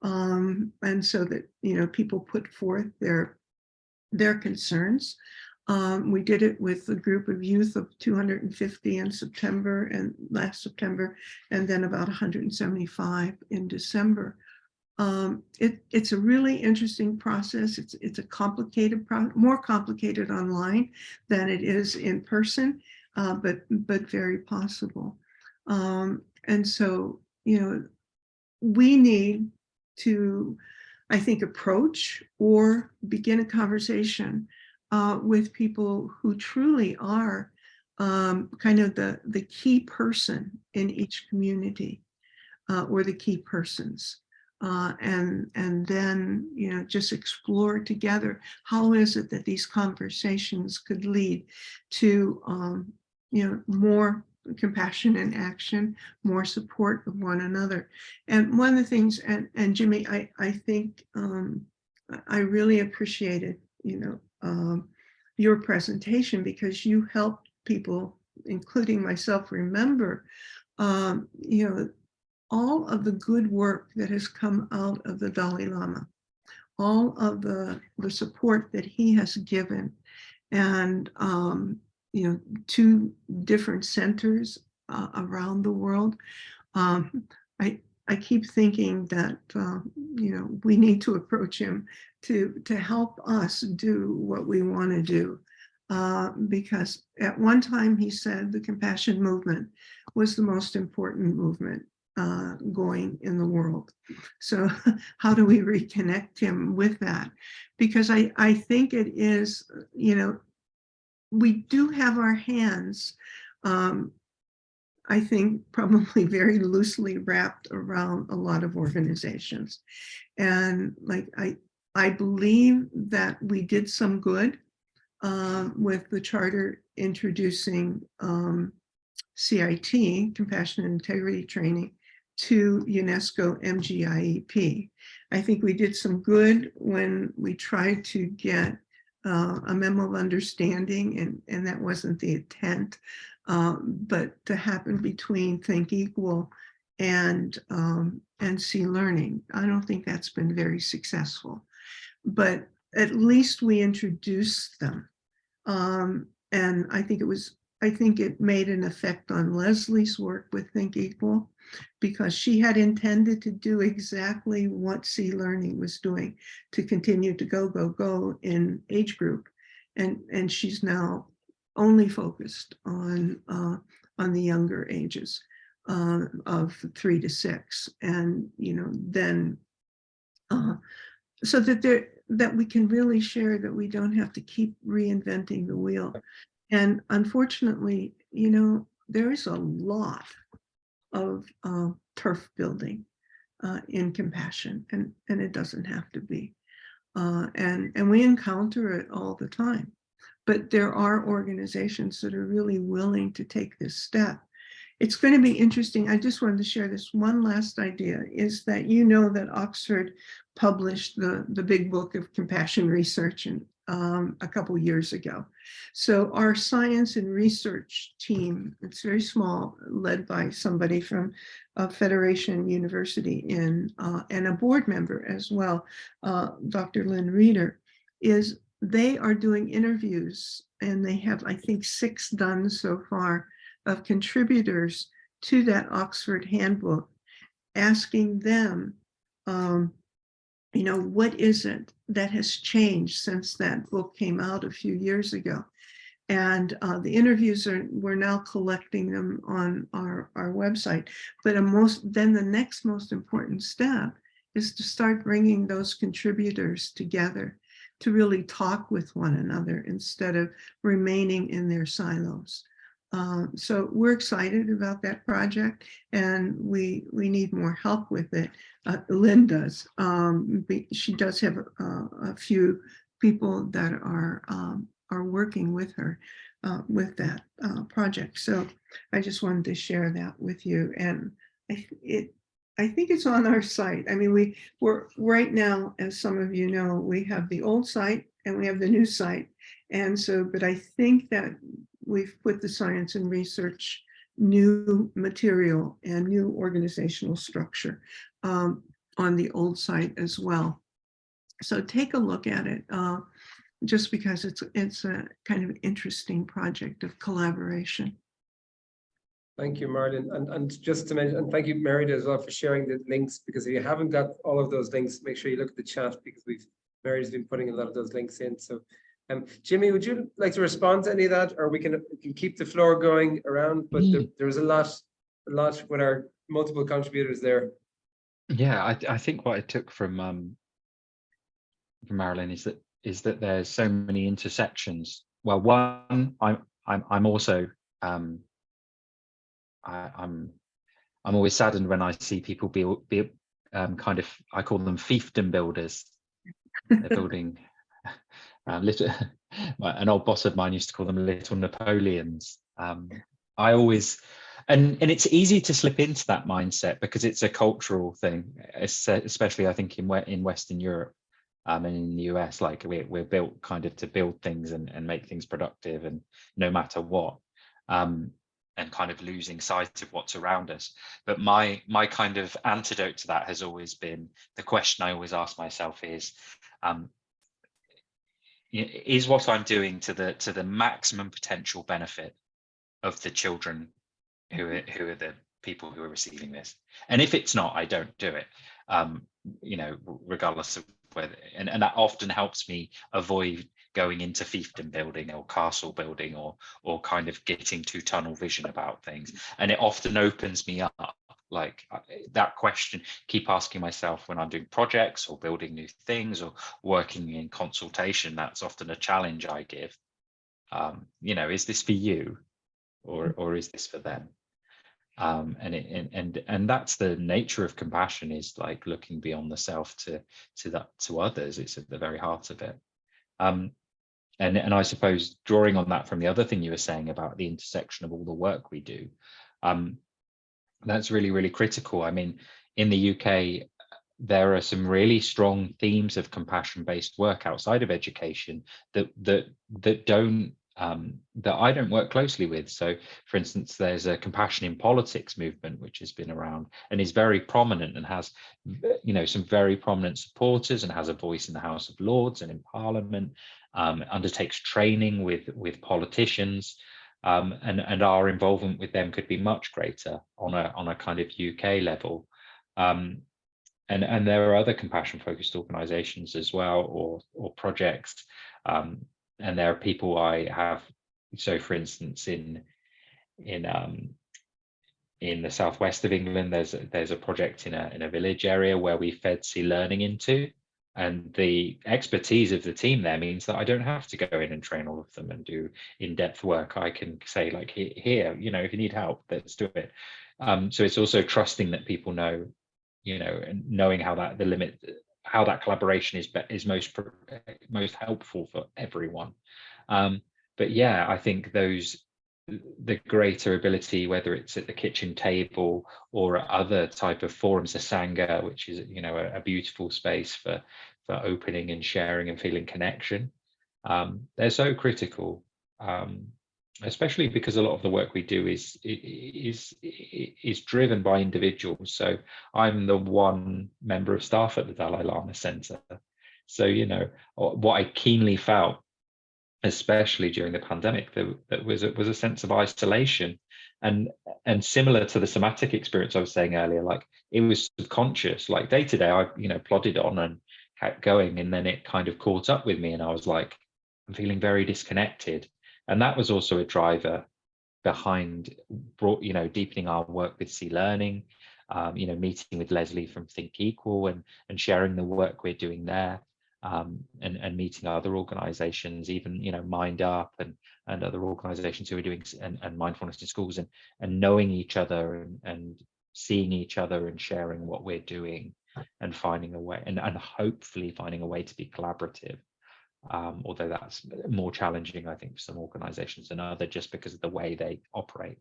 And so that, you know, people put forth their concerns. We did it with a group of youth of 250 in September and last September, and then about 175 in December. It's a really interesting process. It's a complicated, more complicated online than it is in person, but very possible. And so, you know, we need to, I think, approach or begin a conversation with people who truly are kind of the key person in each community, or the key persons. And then, you know, just explore together, how is it that these conversations could lead to, you know, more compassion and action, more support of one another. And one of the things, and Jimmy, I think I really appreciated, you know, your presentation, because you helped people, including myself, remember, you know, all of the good work that has come out of the Dalai Lama, all of the support that he has given, and you know, 2 different centers around the world. I keep thinking that you know, we need to approach him to help us do what we want to do, because at one time he said the compassion movement was the most important movement going in the world. So how do we reconnect him with that? Because I think it is, you know, we do have our hands, I think, probably very loosely wrapped around a lot of organizations. And like, I believe that we did some good with the charter introducing CIT, Compassion and Integrity Training, to UNESCO MGIEP. I think we did some good when we tried to get a memo of understanding, and that wasn't the intent, but to happen between Think Equal and C Learning. I don't think that's been very successful, but at least we introduced them. And I think it made an effect on Leslie's work with Think Equal, because she had intended to do exactly what C Learning was doing, to continue to go in age group. And she's now only focused on the younger ages of 3 to 6. And, you know, then so that that we can really share, that we don't have to keep reinventing the wheel. And unfortunately, you know, there is a lot of turf building in compassion, and it doesn't have to be. And we encounter it all the time. But there are organizations that are really willing to take this step. It's going to be interesting. I just wanted to share this one last idea, is that you know that Oxford published the big book of compassion research a couple years ago. So our science and research team, it's very small, led by somebody from Federation University and a board member as well, Dr. Lynn Reeder, they are doing interviews, and they have, I think, 6 done so far, of contributors to that Oxford handbook, asking them, you know, what is it that has changed since that book came out a few years ago? And the interviews we're now collecting them on our website. But then the next most important step is to start bringing those contributors together to really talk with one another instead of remaining in their silos. So we're excited about that project, and we need more help with it. Lynn does. She does have a few people that are working with her with that project. So I just wanted to share that with you. And I think it's on our site. I mean, we're right now, as some of you know, we have the old site and we have the new site. And so, but I think that we've put the science and research new material and new organizational structure on the old site as well. So take a look at it, just because it's a kind of interesting project of collaboration. Thank you, Marlene. And just to mention, and thank you, Merida, as well, for sharing the links, because if you haven't got all of those links, make sure you look at the chat, because Merida's been putting a lot of those links in. So Jimmy, would you like to respond to any of that, or we can keep the floor going around? But there's a lot with our multiple contributors there. Yeah, I think what I took from Marilyn is that there's so many intersections. Well, one, I'm also I'm always saddened when I see people be kind of, I call them fiefdom builders. They're building little. An old boss of mine used to call them little Napoleons. I always, and it's easy to slip into that mindset because it's a cultural thing, especially I think in Western Europe and in the US. Like we're built kind of to build things and make things productive, and no matter what. And kind of losing sight of what's around us. But my kind of antidote to that has always been, the question I always ask myself is what I'm doing to the maximum potential benefit of the children who are the people who are receiving this? And if it's not, I don't do it. You know, regardless of whether, and that often helps me avoid going into fiefdom building or castle building or kind of getting too tunnel vision about things. And it often opens me up. Like that question, keep asking myself when I'm doing projects or building new things or working in consultation. That's often a challenge I give. You know, is this for you, or is this for them? And that's the nature of compassion, is like looking beyond the self to others. It's at the very heart of it. And I suppose drawing on that from the other thing you were saying about the intersection of all the work we do, that's really, really critical. I mean, in the UK, there are some really strong themes of compassion-based work outside of education that I don't work closely with. So, for instance, there's a compassion in politics movement which has been around and is very prominent and has, you know, some very prominent supporters and has a voice in the House of Lords and in Parliament. Undertakes training with politicians, and our involvement with them could be much greater on a kind of UK level. And there are other compassion-focused organisations as well, or projects. And there are people I have. So, for instance, in the southwest of England, there's a project in a village area where we fed sea learning into, and the expertise of the team there means that I don't have to go in and train all of them and do in-depth work. I can say like, here, you know, if you need help, let's do it. So it's also trusting that people know, you know, and knowing how that how that collaboration is most helpful for everyone. But yeah, I think the greater ability, whether it's at the kitchen table or at other type of forums, the Sangha, which is, you know, a beautiful space for opening and sharing and feeling connection. They're so critical, especially because a lot of the work we do is driven by individuals. So I'm the one member of staff at the Dalai Lama Centre. So, you know, what I keenly felt, especially during the pandemic, that was a sense of isolation, and similar to the somatic experience I was saying earlier, like it was subconscious, like day to day I, you know, plodded on and kept going, and then it kind of caught up with me, and I was like, I'm feeling very disconnected. And that was also a driver behind, you know, deepening our work with C Learning, you know, meeting with Leslie from Think Equal and sharing the work we're doing there. And meeting other organizations, even, you know, Mind Up and other organizations who are doing and mindfulness in schools, and knowing each other and seeing each other and sharing what we're doing and finding a way and hopefully finding a way to be collaborative. Although that's more challenging, I think, for some organizations than others, just because of the way they operate.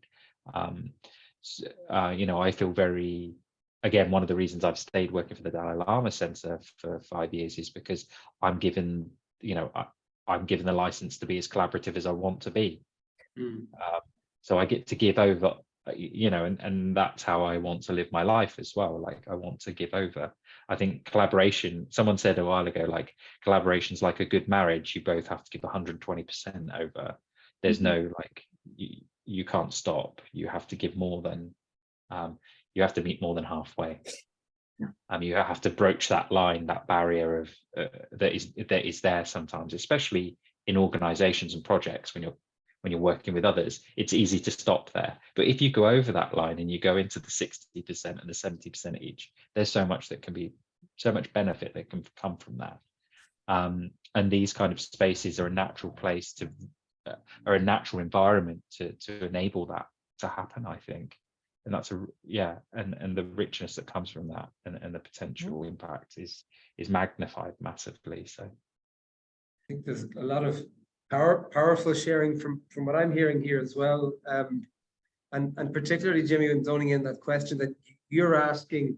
You know, I feel very, again, one of the reasons I've stayed working for the Dalai Lama Centre for 5 years is because I'm given, you know, I'm given the license to be as collaborative as I want to be. So I get to give over, you know, and that's how I want to live my life as well. Like I want to give over. I think collaboration, someone said a while ago, like collaboration's like a good marriage. You both have to give 120% over. There's no like, you can't stop. You have to give more than, you have to meet more than halfway. You have to broach that line, that barrier of that is there sometimes, especially in organizations and projects. When you're working with others, it's easy to stop there. But if you go over that line and you go into the 60% and the 70% each, there's so much benefit that can come from that. And these kind of spaces are a natural place are a natural environment to enable that to happen, I think. And that's and the richness that comes from that and the potential impact is magnified massively. So I think there's a lot of powerful sharing from what I'm hearing here as well. And particularly, Jimmy, when zoning in that question that you're asking,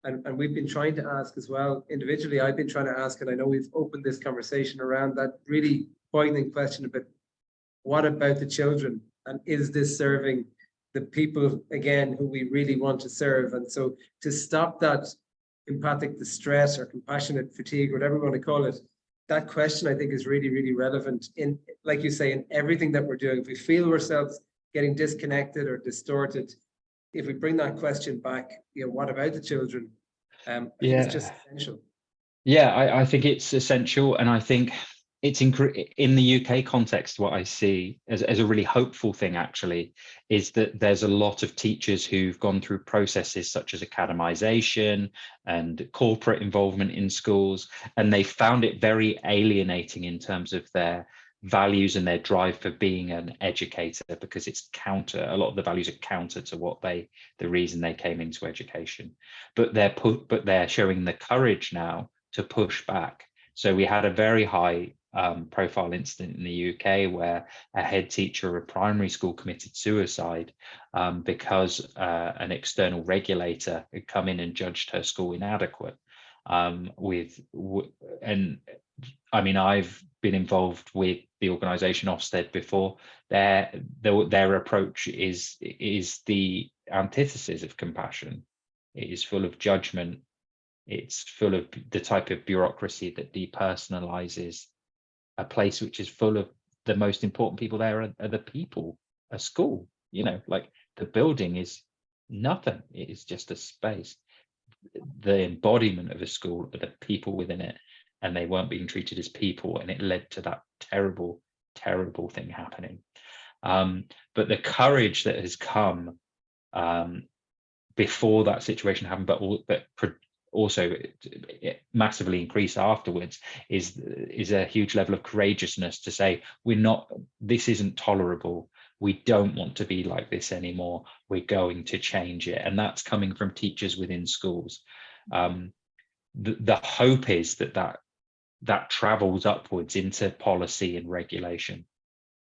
and we've been trying to ask as well individually, I've been trying to ask, and I know we've opened this conversation around that really poignant question about what about the children, and is this serving the people, again, who we really want to serve? And so to stop that empathic distress or compassionate fatigue, whatever we want to call it, that question I think is really, really relevant in, like you say, in everything that we're doing. If we feel ourselves getting disconnected or distorted, if we bring that question back, you know, what about the children? I think it's just essential. Yeah, I think it's essential, and I think it's in the UK context, what I see as a really hopeful thing actually is that there's a lot of teachers who've gone through processes such as academization and corporate involvement in schools, and they found it very alienating in terms of their values and their drive for being an educator, because it's a lot of the values are counter to what the reason they came into education. But they're showing the courage now to push back. So we had a very high profile incident in the UK where a head teacher of a primary school committed suicide because an external regulator had come in and judged her school inadequate. And I mean, I've been involved with the organisation Ofsted before. Their approach is the antithesis of compassion. It is full of judgment. It's full of the type of bureaucracy that depersonalizes a place which is full of the most important people there are the people, a school, you know, like the building is nothing. It is just a space. The embodiment of a school are the people within it, and they weren't being treated as people, and it led to that terrible, terrible thing happening. But the courage that has come before that situation happened, but also massively increase afterwards is a huge level of courageousness to say, this isn't tolerable. We don't want to be like this anymore. We're going to change it. And that's coming from teachers within schools. The hope is that travels upwards into policy and regulation.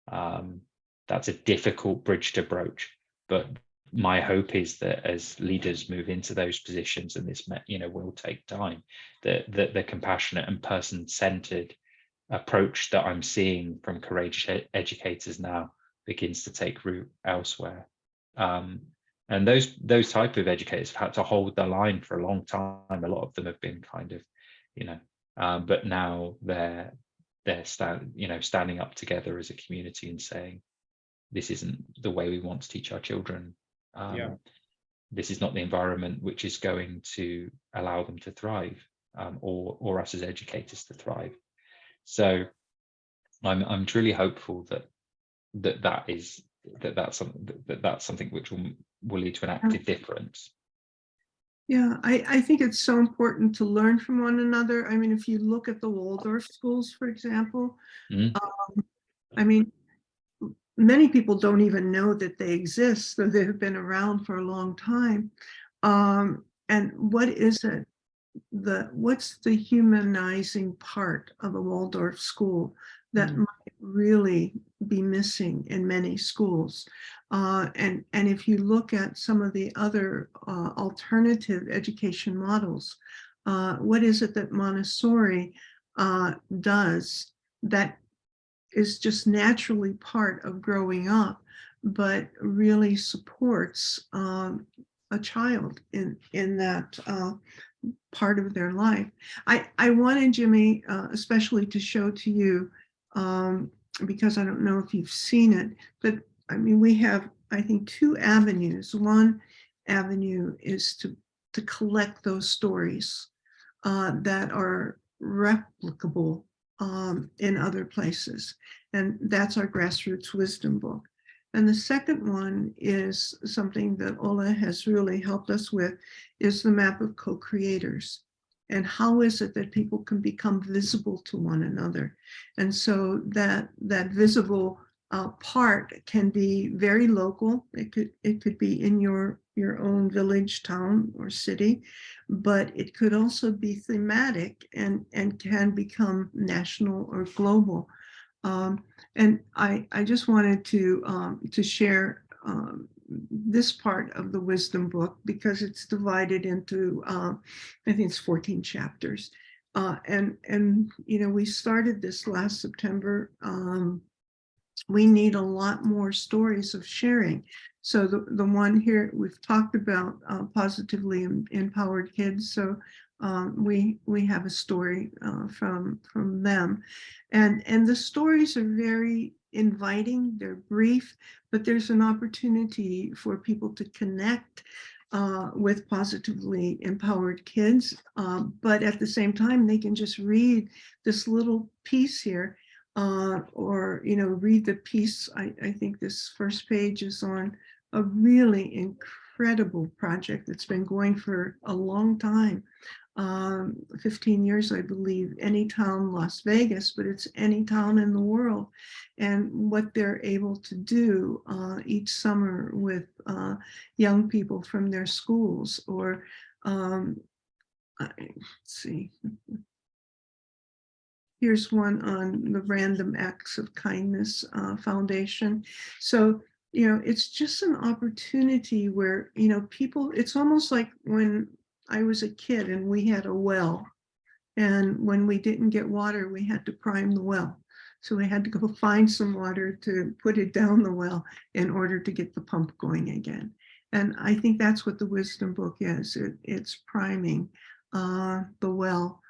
That's a difficult bridge to broach, but my hope is that as leaders move into those positions, and this will take time, that the compassionate and person-centered approach that I'm seeing from courageous educators now begins to take root elsewhere. And those type of educators have had to hold the line for a long time. A lot of them have been kind of, but now they're standing up together as a community and saying, this isn't the way we want to teach our children. This is not the environment which is going to allow them to thrive, or us as educators to thrive. So I'm truly hopeful that's something which will lead to an active difference. Yeah, I think it's so important to learn from one another. I mean, if you look at the Waldorf schools, for example, I mean, many people don't even know that they exist, though they've been around for a long time. And what is it? What's the humanizing part of a Waldorf school that might really be missing in many schools? And if you look at some of the other alternative education models, what is it that Montessori does that is just naturally part of growing up, but really supports a child in that part of their life? I wanted, Jimmy, especially to show to you, because I don't know if you've seen it, but I mean, we have, I think, two avenues. One avenue is to collect those stories that are replicable in other places. And that's our grassroots wisdom book. And the second one is something that Ola has really helped us with, is the map of co-creators. And how is it that people can become visible to one another? And so that visible part can be very local. It could be in your own village, town, or city, but it could also be thematic and can become national or global. And I just wanted to share this part of the wisdom book, because it's divided into I think it's 14 chapters, and we started this last September. We need a lot more stories of sharing. So the one here we've talked about, positively empowered kids. So we have a story from them, and the stories are very inviting. They're brief, but there's an opportunity for people to connect with positively empowered kids. But at the same time, they can just read this little piece here, or read the piece. I think this first page is on a really incredible project that's been going for a long time, 15 years, I believe. Anytown, Las Vegas, but it's any town in the world, and what they're able to do each summer with young people from their schools. Or let's see. Here's one on the Random Acts of Kindness Foundation. So, it's just an opportunity where, people, it's almost like when I was a kid and we had a well, and when we didn't get water, we had to prime the well. So we had to go find some water to put it down the well in order to get the pump going again. And I think that's what the wisdom book is. It's priming the well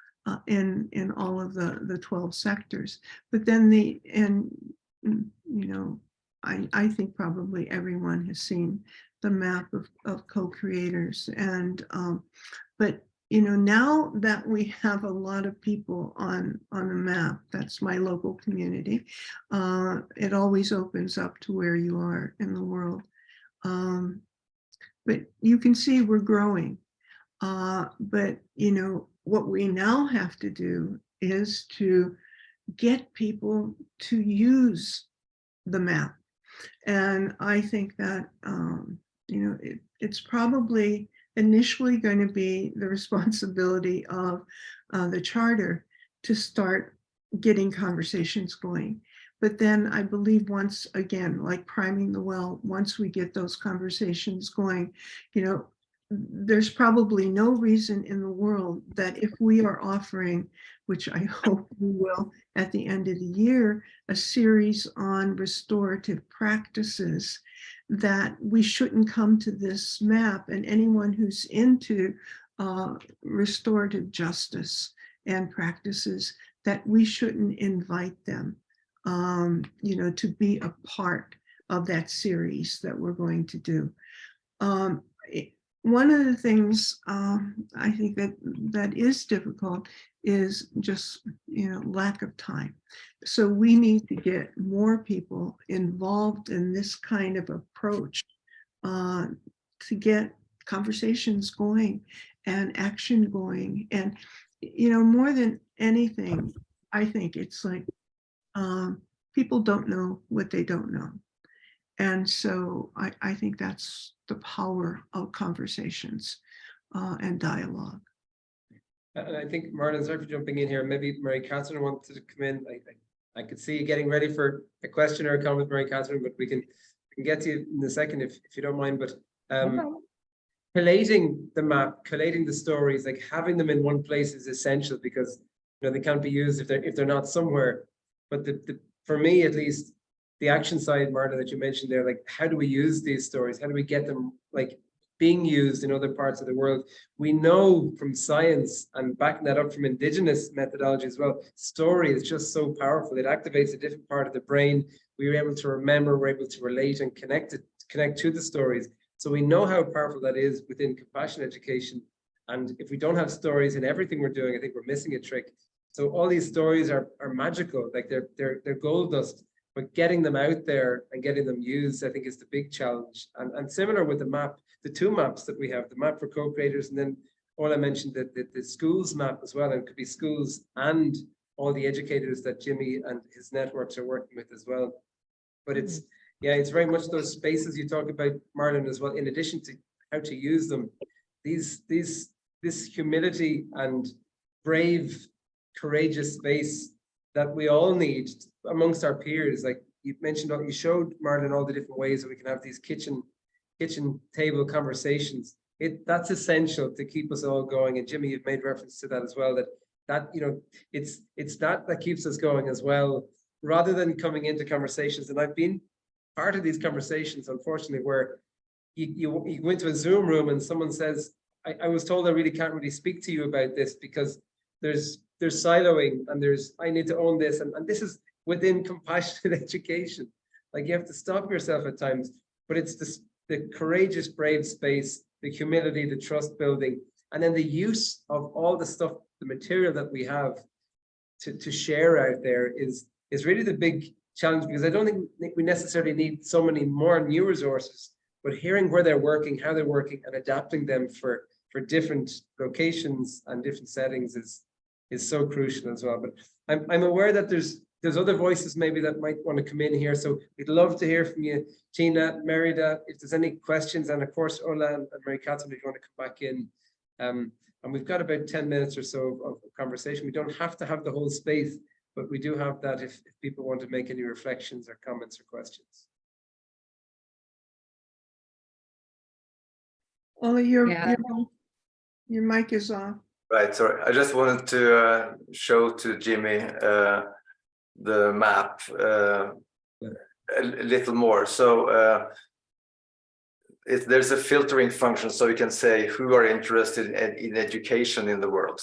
in all of the 12 sectors. But then I think probably everyone has seen the map of co-creators. And but now that we have a lot of people on the map, that's my local community, it always opens up to where you are in the world. But you can see we're growing. But, you know, what we now have to do is to get people to use the map. And I think that, you know, it's probably initially going to be the responsibility of the charter to start getting conversations going. But then I believe once again, like priming the well, once we get those conversations going, you know, there's probably no reason in the world that if we are offering, which I hope we will at the end of the year, a series on restorative practices, that we shouldn't come to this map, and anyone who's into restorative justice and practices, that we shouldn't invite them, you know, to be a part of that series that we're going to do. One of the things I think that is difficult is just, you know, lack of time. So we need to get more people involved in this kind of approach to get conversations going and action going. And, you know, more than anything, I think it's like people don't know what they don't know. And so I think that's the power of conversations and dialogue. And I think, Marlon, sorry for jumping in here. Maybe Mary Catherine wanted to come in. I could see you getting ready for a question or a comment, Mary Catherine, but we can get to you in a second if you don't mind. But collating the map, collating the stories, like having them in one place is essential, because, you know, they can't be used if they're not somewhere. But for me, at least, the action side, Marta, that you mentioned there, like, how do we use these stories? How do we get them, like, being used in other parts of the world? We know from science, and backing that up from indigenous methodology as well, story is just so powerful. It activates a different part of the brain. We're able to remember, we're able to relate and connect to the stories. So we know how powerful that is within compassion education. And if we don't have stories in everything we're doing, I think we're missing a trick. So all these stories are magical, like they're gold dust. But getting them out there and getting them used, I think, is the big challenge. And similar with the map, the two maps that we have, the map for co-creators, and then all I mentioned, the schools map as well. And it could be schools and all the educators that Jimmy and his networks are working with as well. But it's, yeah, it's very much those spaces you talk about, Marlon, as well, in addition to how to use them. This humility and brave, courageous space that we all need amongst our peers. Like you mentioned, you showed, Marlon, all the different ways that we can have these kitchen table conversations. That's essential to keep us all going. And Jimmy, you've made reference to that as well, that you know, it's that keeps us going as well, rather than coming into conversations. And I've been part of these conversations, unfortunately, where you go into a Zoom room and someone says, I was told I really can't really speak to you about this because there's siloing and I need to own this. And this is within compassionate education. Like, you have to stop yourself at times, but it's the courageous, brave space, the humility, the trust building, and then the use of all the stuff, the material that we have to share out there is really the big challenge, because I don't think we necessarily need so many more new resources, but hearing where they're working, how they're working, and adapting them for different locations and different settings is so crucial as well. But I'm aware that there's other voices maybe that might want to come in here. So we'd love to hear from you, Tina, Merida, if there's any questions, and of course, Ola and Mary Catherine, if you want to come back in. And we've got about 10 minutes or so of conversation. We don't have to have the whole space, but we do have that if people want to make any reflections or comments or questions. Ola, your mic is off. Right, sorry. I just wanted to show to Jimmy the map a little more. So there's a filtering function, so you can say who are interested in education in the world.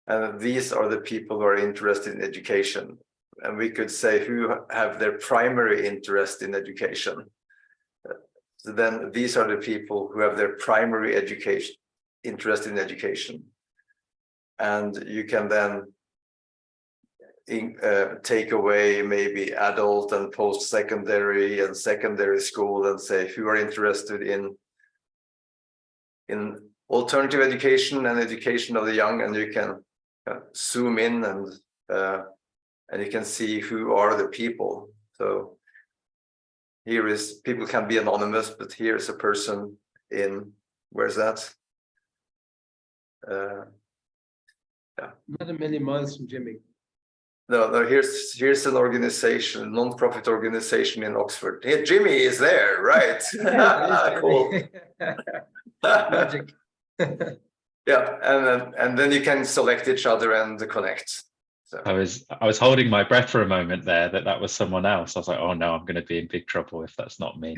And these are the people who are interested in education. And we could say who have their primary interest in education. So then these are the people who have their primary interest in education. And you can then take away maybe adult and post-secondary and secondary school and say who are interested in alternative education and education of the young, and you can zoom in and you can see who are the people. So here is, people can be anonymous, but here is a person in, where's that? Yeah. Not a million miles from Jimmy. No, here's an organization, non-profit organization in Oxford. Hey, Jimmy is there, right? Cool. Magic. Yeah, and then you can select each other and connect. So. I was holding my breath for a moment there that was someone else. I was like, oh no, I'm going to be in big trouble if that's not me.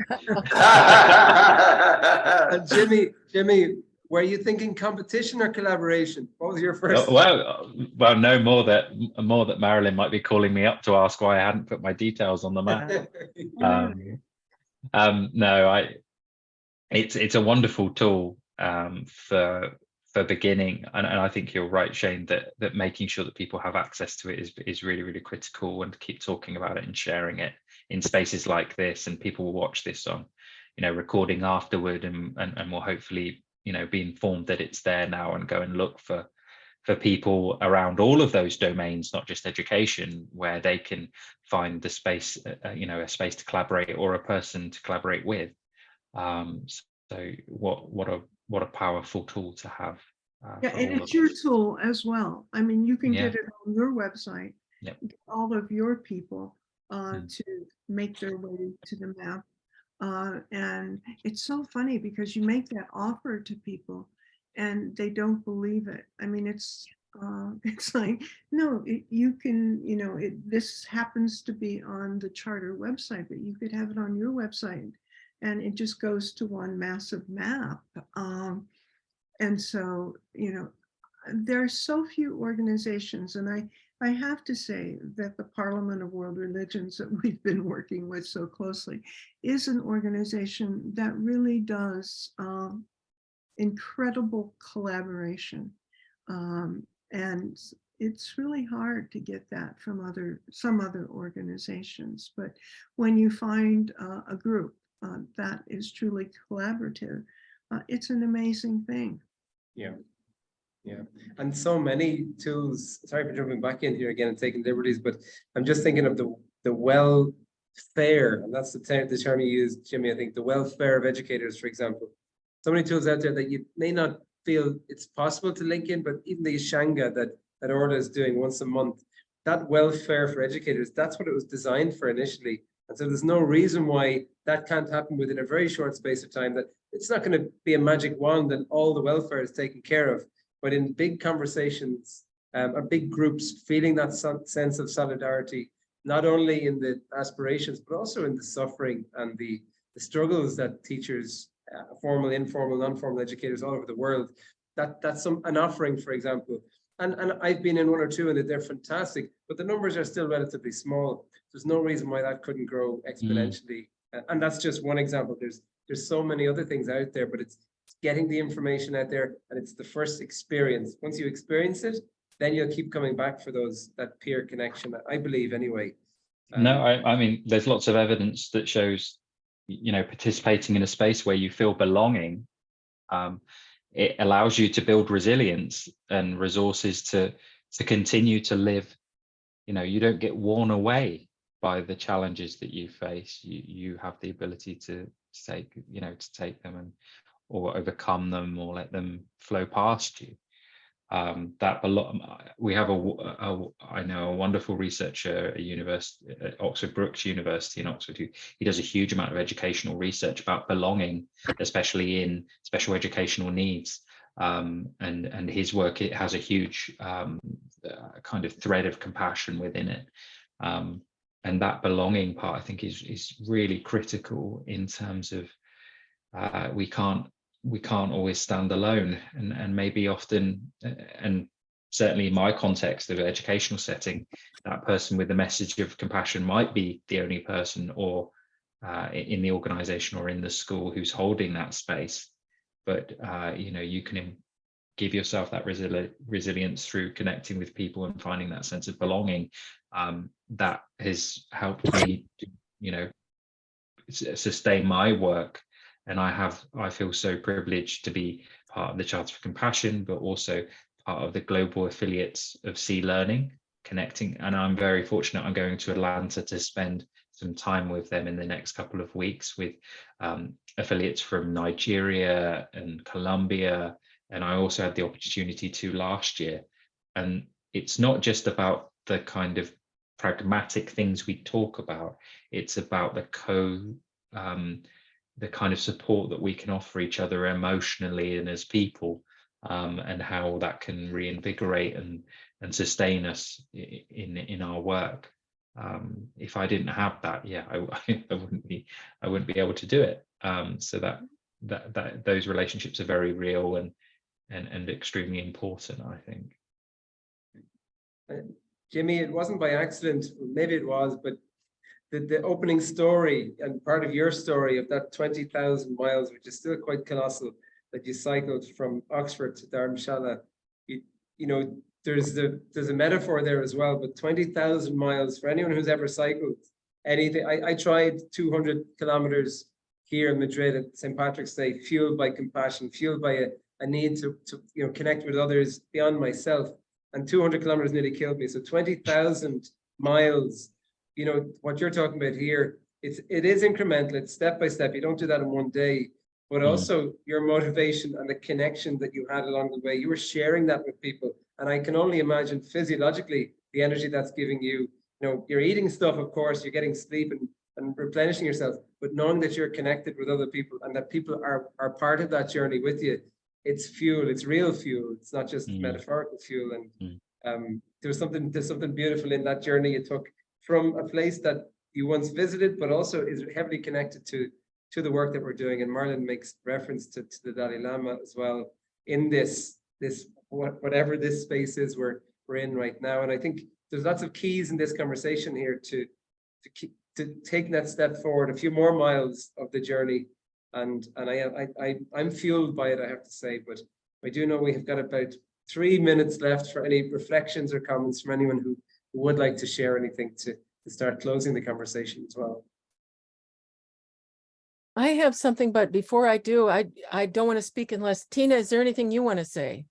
And Jimmy, were you thinking competition or collaboration? What was your first? Well, no, more that Marilyn might be calling me up to ask why I hadn't put my details on the map. No, it's a wonderful tool for beginning, and I think you're right, Shane, that making sure that people have access to it is really, really critical, and to keep talking about it and sharing it in spaces like this, and people will watch this on, recording afterward, and will hopefully, be informed that it's there now, and go and look for people around all of those domains, not just education, where they can find the space, a space to collaborate or a person to collaborate with. So what a powerful tool to have. Yeah, and it's your tool as well. I mean, you can Yeah. get it on your website, Yep. get all of your people Mm. to make their way to the map. And it's so funny because you make that offer to people and they don't believe it. I mean, it's like, no, you can, this happens to be on the charter website, but you could have it on your website, and it just goes to one massive map. And so, there are so few organizations, and I have to say that the Parliament of World Religions that we've been working with so closely is an organization that really does incredible collaboration. And it's really hard to get that from some other organizations. But when you find a group that is truly collaborative, it's an amazing thing. Yeah, and so many tools. Sorry for jumping back in here again and taking liberties, but I'm just thinking of the welfare, and that's the term you used, Jimmy. I think the welfare of educators, for example. So many tools out there that you may not feel it's possible to link in, but even the Ishanga that Orla is doing once a month, that welfare for educators, that's what it was designed for initially. And so there's no reason why that can't happen within a very short space of time, that it's not going to be a magic wand and all the welfare is taken care of. But in big conversations or big groups, feeling that sense of solidarity, not only in the aspirations, but also in the suffering and the struggles that teachers, formal, informal, non-formal educators all over the world, that's an offering, for example. And I've been in one or two and they're fantastic, but the numbers are still relatively small. There's no reason why that couldn't grow exponentially. And that's just one example. There's so many other things out there, but it's getting the information out there, and it's the first experience. Once you experience it, then you'll keep coming back for that peer connection, I believe, anyway. No, I mean, there's lots of evidence that shows, participating in a space where you feel belonging, it allows you to build resilience and resources to continue to live. You don't get worn away by the challenges that you face. You have the ability to take them or overcome them, or let them flow past you. We have I know a wonderful researcher at Oxford Brookes University in Oxford, he does a huge amount of educational research about belonging, especially in special educational needs. And his work, it has a huge kind of thread of compassion within it. And that belonging part, I think, is really critical in terms of we can't always stand alone, and maybe often, and certainly in my context of an educational setting, that person with the message of compassion might be the only person or in the organization or in the school who's holding that space. But you can give yourself that resilience through connecting with people and finding that sense of belonging. That has helped me sustain my work And I feel so privileged to be part of the Charter for Compassion, but also part of the global affiliates of Sea Learning, connecting. And I'm very fortunate. I'm going to Atlanta to spend some time with them in the next couple of weeks with affiliates from Nigeria and Colombia. And I also had the opportunity to last year. And it's not just about the kind of pragmatic things we talk about. It's about the kind of support that we can offer each other emotionally and as people, and how that can reinvigorate and sustain us in our work. If I didn't have that, yeah, I wouldn't be able to do it. So that those relationships are very real and extremely important, I think. Jimmy, it wasn't by accident, maybe it was, but the opening story and part of your story of that 20,000 miles, which is still quite colossal, that you cycled from Oxford to Dharamshala, you know, there's a metaphor there as well, but 20,000 miles for anyone who's ever cycled anything. I tried 200 kilometers here in Madrid at St. Patrick's Day, fueled by compassion, fueled by a need to connect with others beyond myself. And 200 kilometers nearly killed me. So 20,000 miles, you know, what you're talking about here, it is incremental, it's step by step. You don't do that in one day, but also your motivation and the connection that you had along the way, you were sharing that with people. And I can only imagine physiologically the energy that's giving you. You know, you're eating stuff, of course, you're getting sleep and replenishing yourself, but knowing that you're connected with other people and that people are part of that journey with you, it's fuel, it's real fuel. It's not just metaphorical fuel. And there's something beautiful in that journey you took from a place that you once visited, but also is heavily connected to the work that we're doing. And Marlon makes reference to the Dalai Lama as well in this whatever this space is we're in right now. And I think there's lots of keys in this conversation here to take that step forward, a few more miles of the journey. And I'm fueled by it, I have to say. But I do know we have got about 3 minutes left for any reflections or comments from anyone who would like to share anything to start closing the conversation as well. I have something, but before I do, I don't want to speak unless, Tina, is there anything you want to say?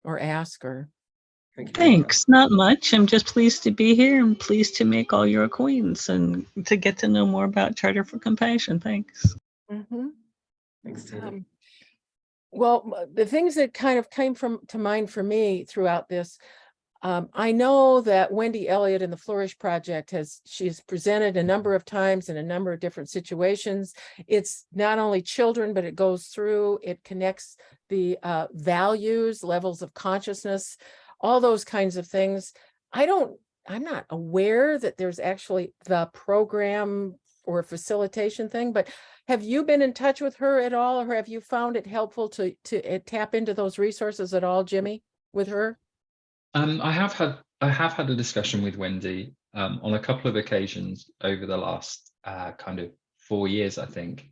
Or ask or? Thank you. Thanks, not much. I'm just pleased to be here and pleased to make all your acquaintance and to get to know more about Charter for Compassion. Thanks. Thanks, Tina. Well, the things that kind of came to mind for me throughout this, I know that Wendy Elliott in the Flourish Project she's presented a number of times in a number of different situations. It's not only children, but it goes through, it connects the values, levels of consciousness, all those kinds of things. I'm not aware that there's actually the program or facilitation thing, but have you been in touch with her at all, or have you found it helpful to tap into those resources at all, Jimmy, with her? I have had a discussion with Wendy on a couple of occasions over the last kind of 4 years, I think.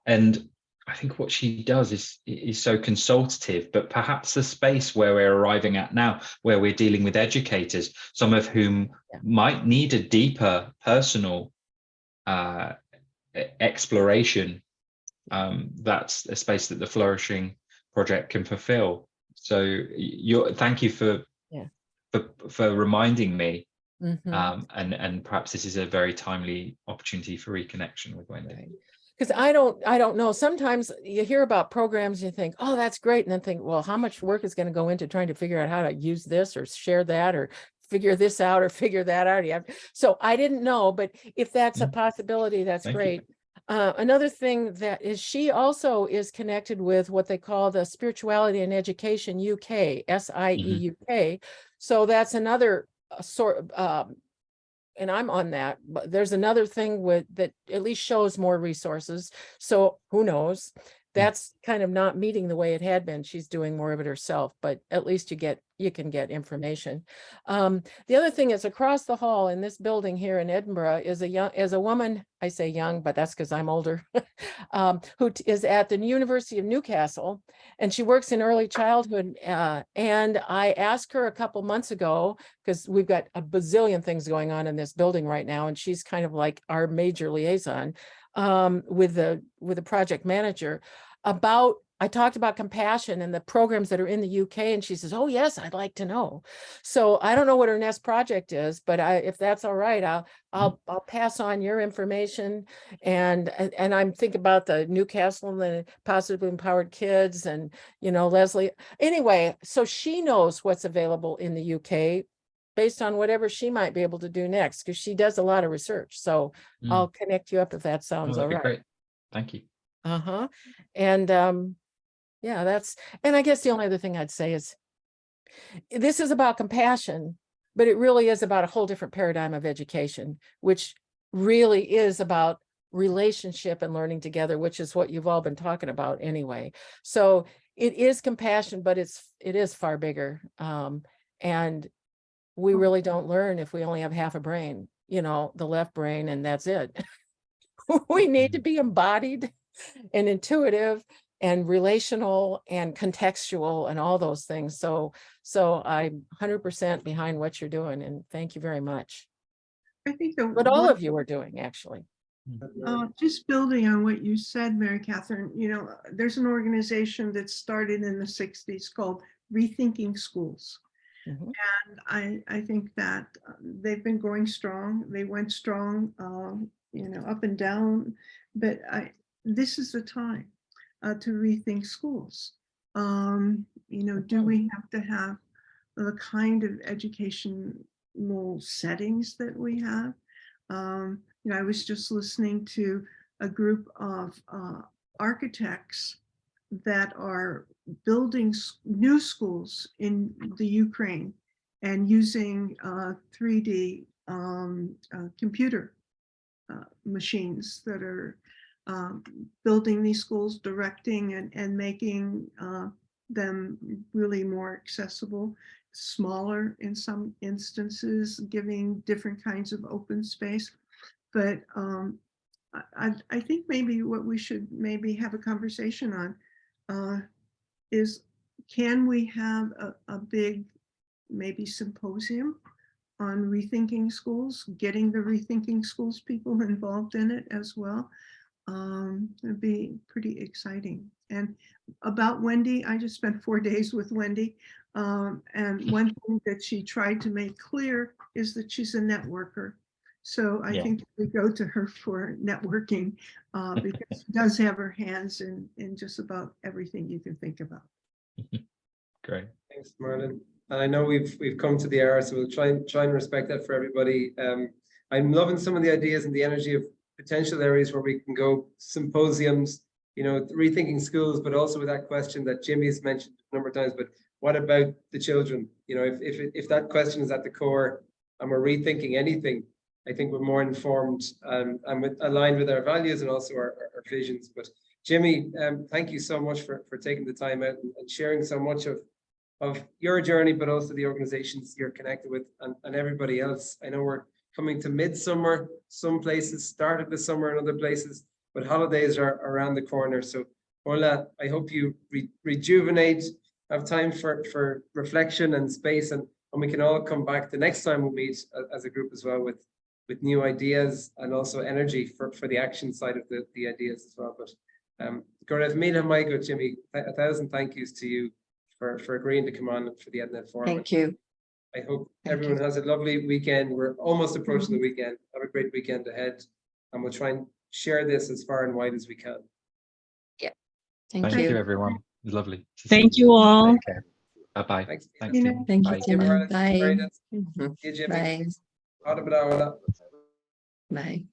And I think what she does is so consultative, but perhaps the space where we're arriving at now, where we're dealing with educators, some of whom might need a deeper personal exploration, that's a space that the Flourishing Project can fulfill. So thank you for reminding me, and perhaps this is a very timely opportunity for reconnection with Wendy. Because I don't know. Sometimes you hear about programs, you think, oh, that's great, and then think, well, how much work is going to go into trying to figure out how to use this or share that or figure this out or figure that out. So I didn't know, but if that's a possibility, that's great. Another thing that is, she also is connected with what they call the Spirituality and Education UK, SIEUK. So that's another sort of, and I'm on that, but there's another thing that at least shows more resources. So who knows? That's kind of not meeting the way it had been. She's doing more of it herself, but at least you you can get information. The other thing is across the hall in this building here in Edinburgh is a woman, I say young, but that's because I'm older, who is at the University of Newcastle, and she works in early childhood. And I asked her a couple months ago, because we've got a bazillion things going on in this building right now, and she's kind of like our major liaison with the project manager about. I talked about compassion and the programs that are in the UK, and she says, "Oh yes, I'd like to know." So I don't know what her next project is, but if that's all right, I'll pass on your information. And I'm thinking about the Newcastle and the Positively Empowered Kids, and Leslie. Anyway, so she knows what's available in the UK based on whatever she might be able to do next, because she does a lot of research. So I'll connect you up if that sounds all right. Great. Thank you. And yeah, and I guess the only other thing I'd say is this is about compassion, but it really is about a whole different paradigm of education, which really is about relationship and learning together, which is what you've all been talking about anyway. So it is compassion, but it is far bigger. And we really don't learn if we only have half a brain, the left brain, and that's it. We need to be embodied and intuitive and relational and contextual and all those things. So I'm 100% behind what you're doing, and thank you very much. I think What all of you are doing, actually. just building on what you said, Mary Catherine, there's an organization that started in the 60s called Rethinking Schools. Mhm. And I think that they've been going strong. They went strong, up and down, but this is the time to rethink schools. Do we have to have the kind of educational settings that we have? I was just listening to a group of architects that are building new schools in the Ukraine and using 3D computer machines that are building these schools, directing and making them really more accessible, smaller in some instances, giving different kinds of open space. But I think maybe what we should maybe have a conversation on is, can we have a big maybe symposium on rethinking schools, getting the rethinking schools people involved in it as well? It'd be pretty exciting. And about Wendy, I just spent 4 days with Wendy. And one thing that she tried to make clear is that she's a networker. So I think we go to her for networking because she does have her hands in just about everything you can think about. Great. Thanks, Marlon. And I know we've come to the hour, so we'll try and respect that for everybody. I'm loving some of the ideas and the energy of potential areas where we can go, symposiums, rethinking schools, but also with that question that Jimmy has mentioned a number of times, but what about the children? If that question is at the core and we're rethinking anything, I think we're more informed and aligned with our values and also our visions. But Jimmy, thank you so much for taking the time out and sharing so much of your journey, but also the organizations you're connected with and everybody else. I know we're coming to midsummer, some places started the summer in other places, but holidays are around the corner. So Orla, I hope you rejuvenate, have time for reflection and space, and we can all come back the next time we meet as a group as well with new ideas and also energy for the action side of the ideas as well. But Gaurav Meena Michael, Jimmy, 1,000 thank yous to you for agreeing to come on for the EdNet forum. Thank you. I hope everyone has a lovely weekend. We're almost approaching the weekend. Have a great weekend ahead, and we'll try and share this as far and wide as we can. Yeah. Thank Thank you, you. everyone. Lovely to see Thank you all. Take care. Bye-bye. Thanks. Thanks, You know, Tina. Thank you, Bye. Tina. Marlon. Bye. Very nice. Mhm. See you, Jimmy. Bye. Bye. Bye.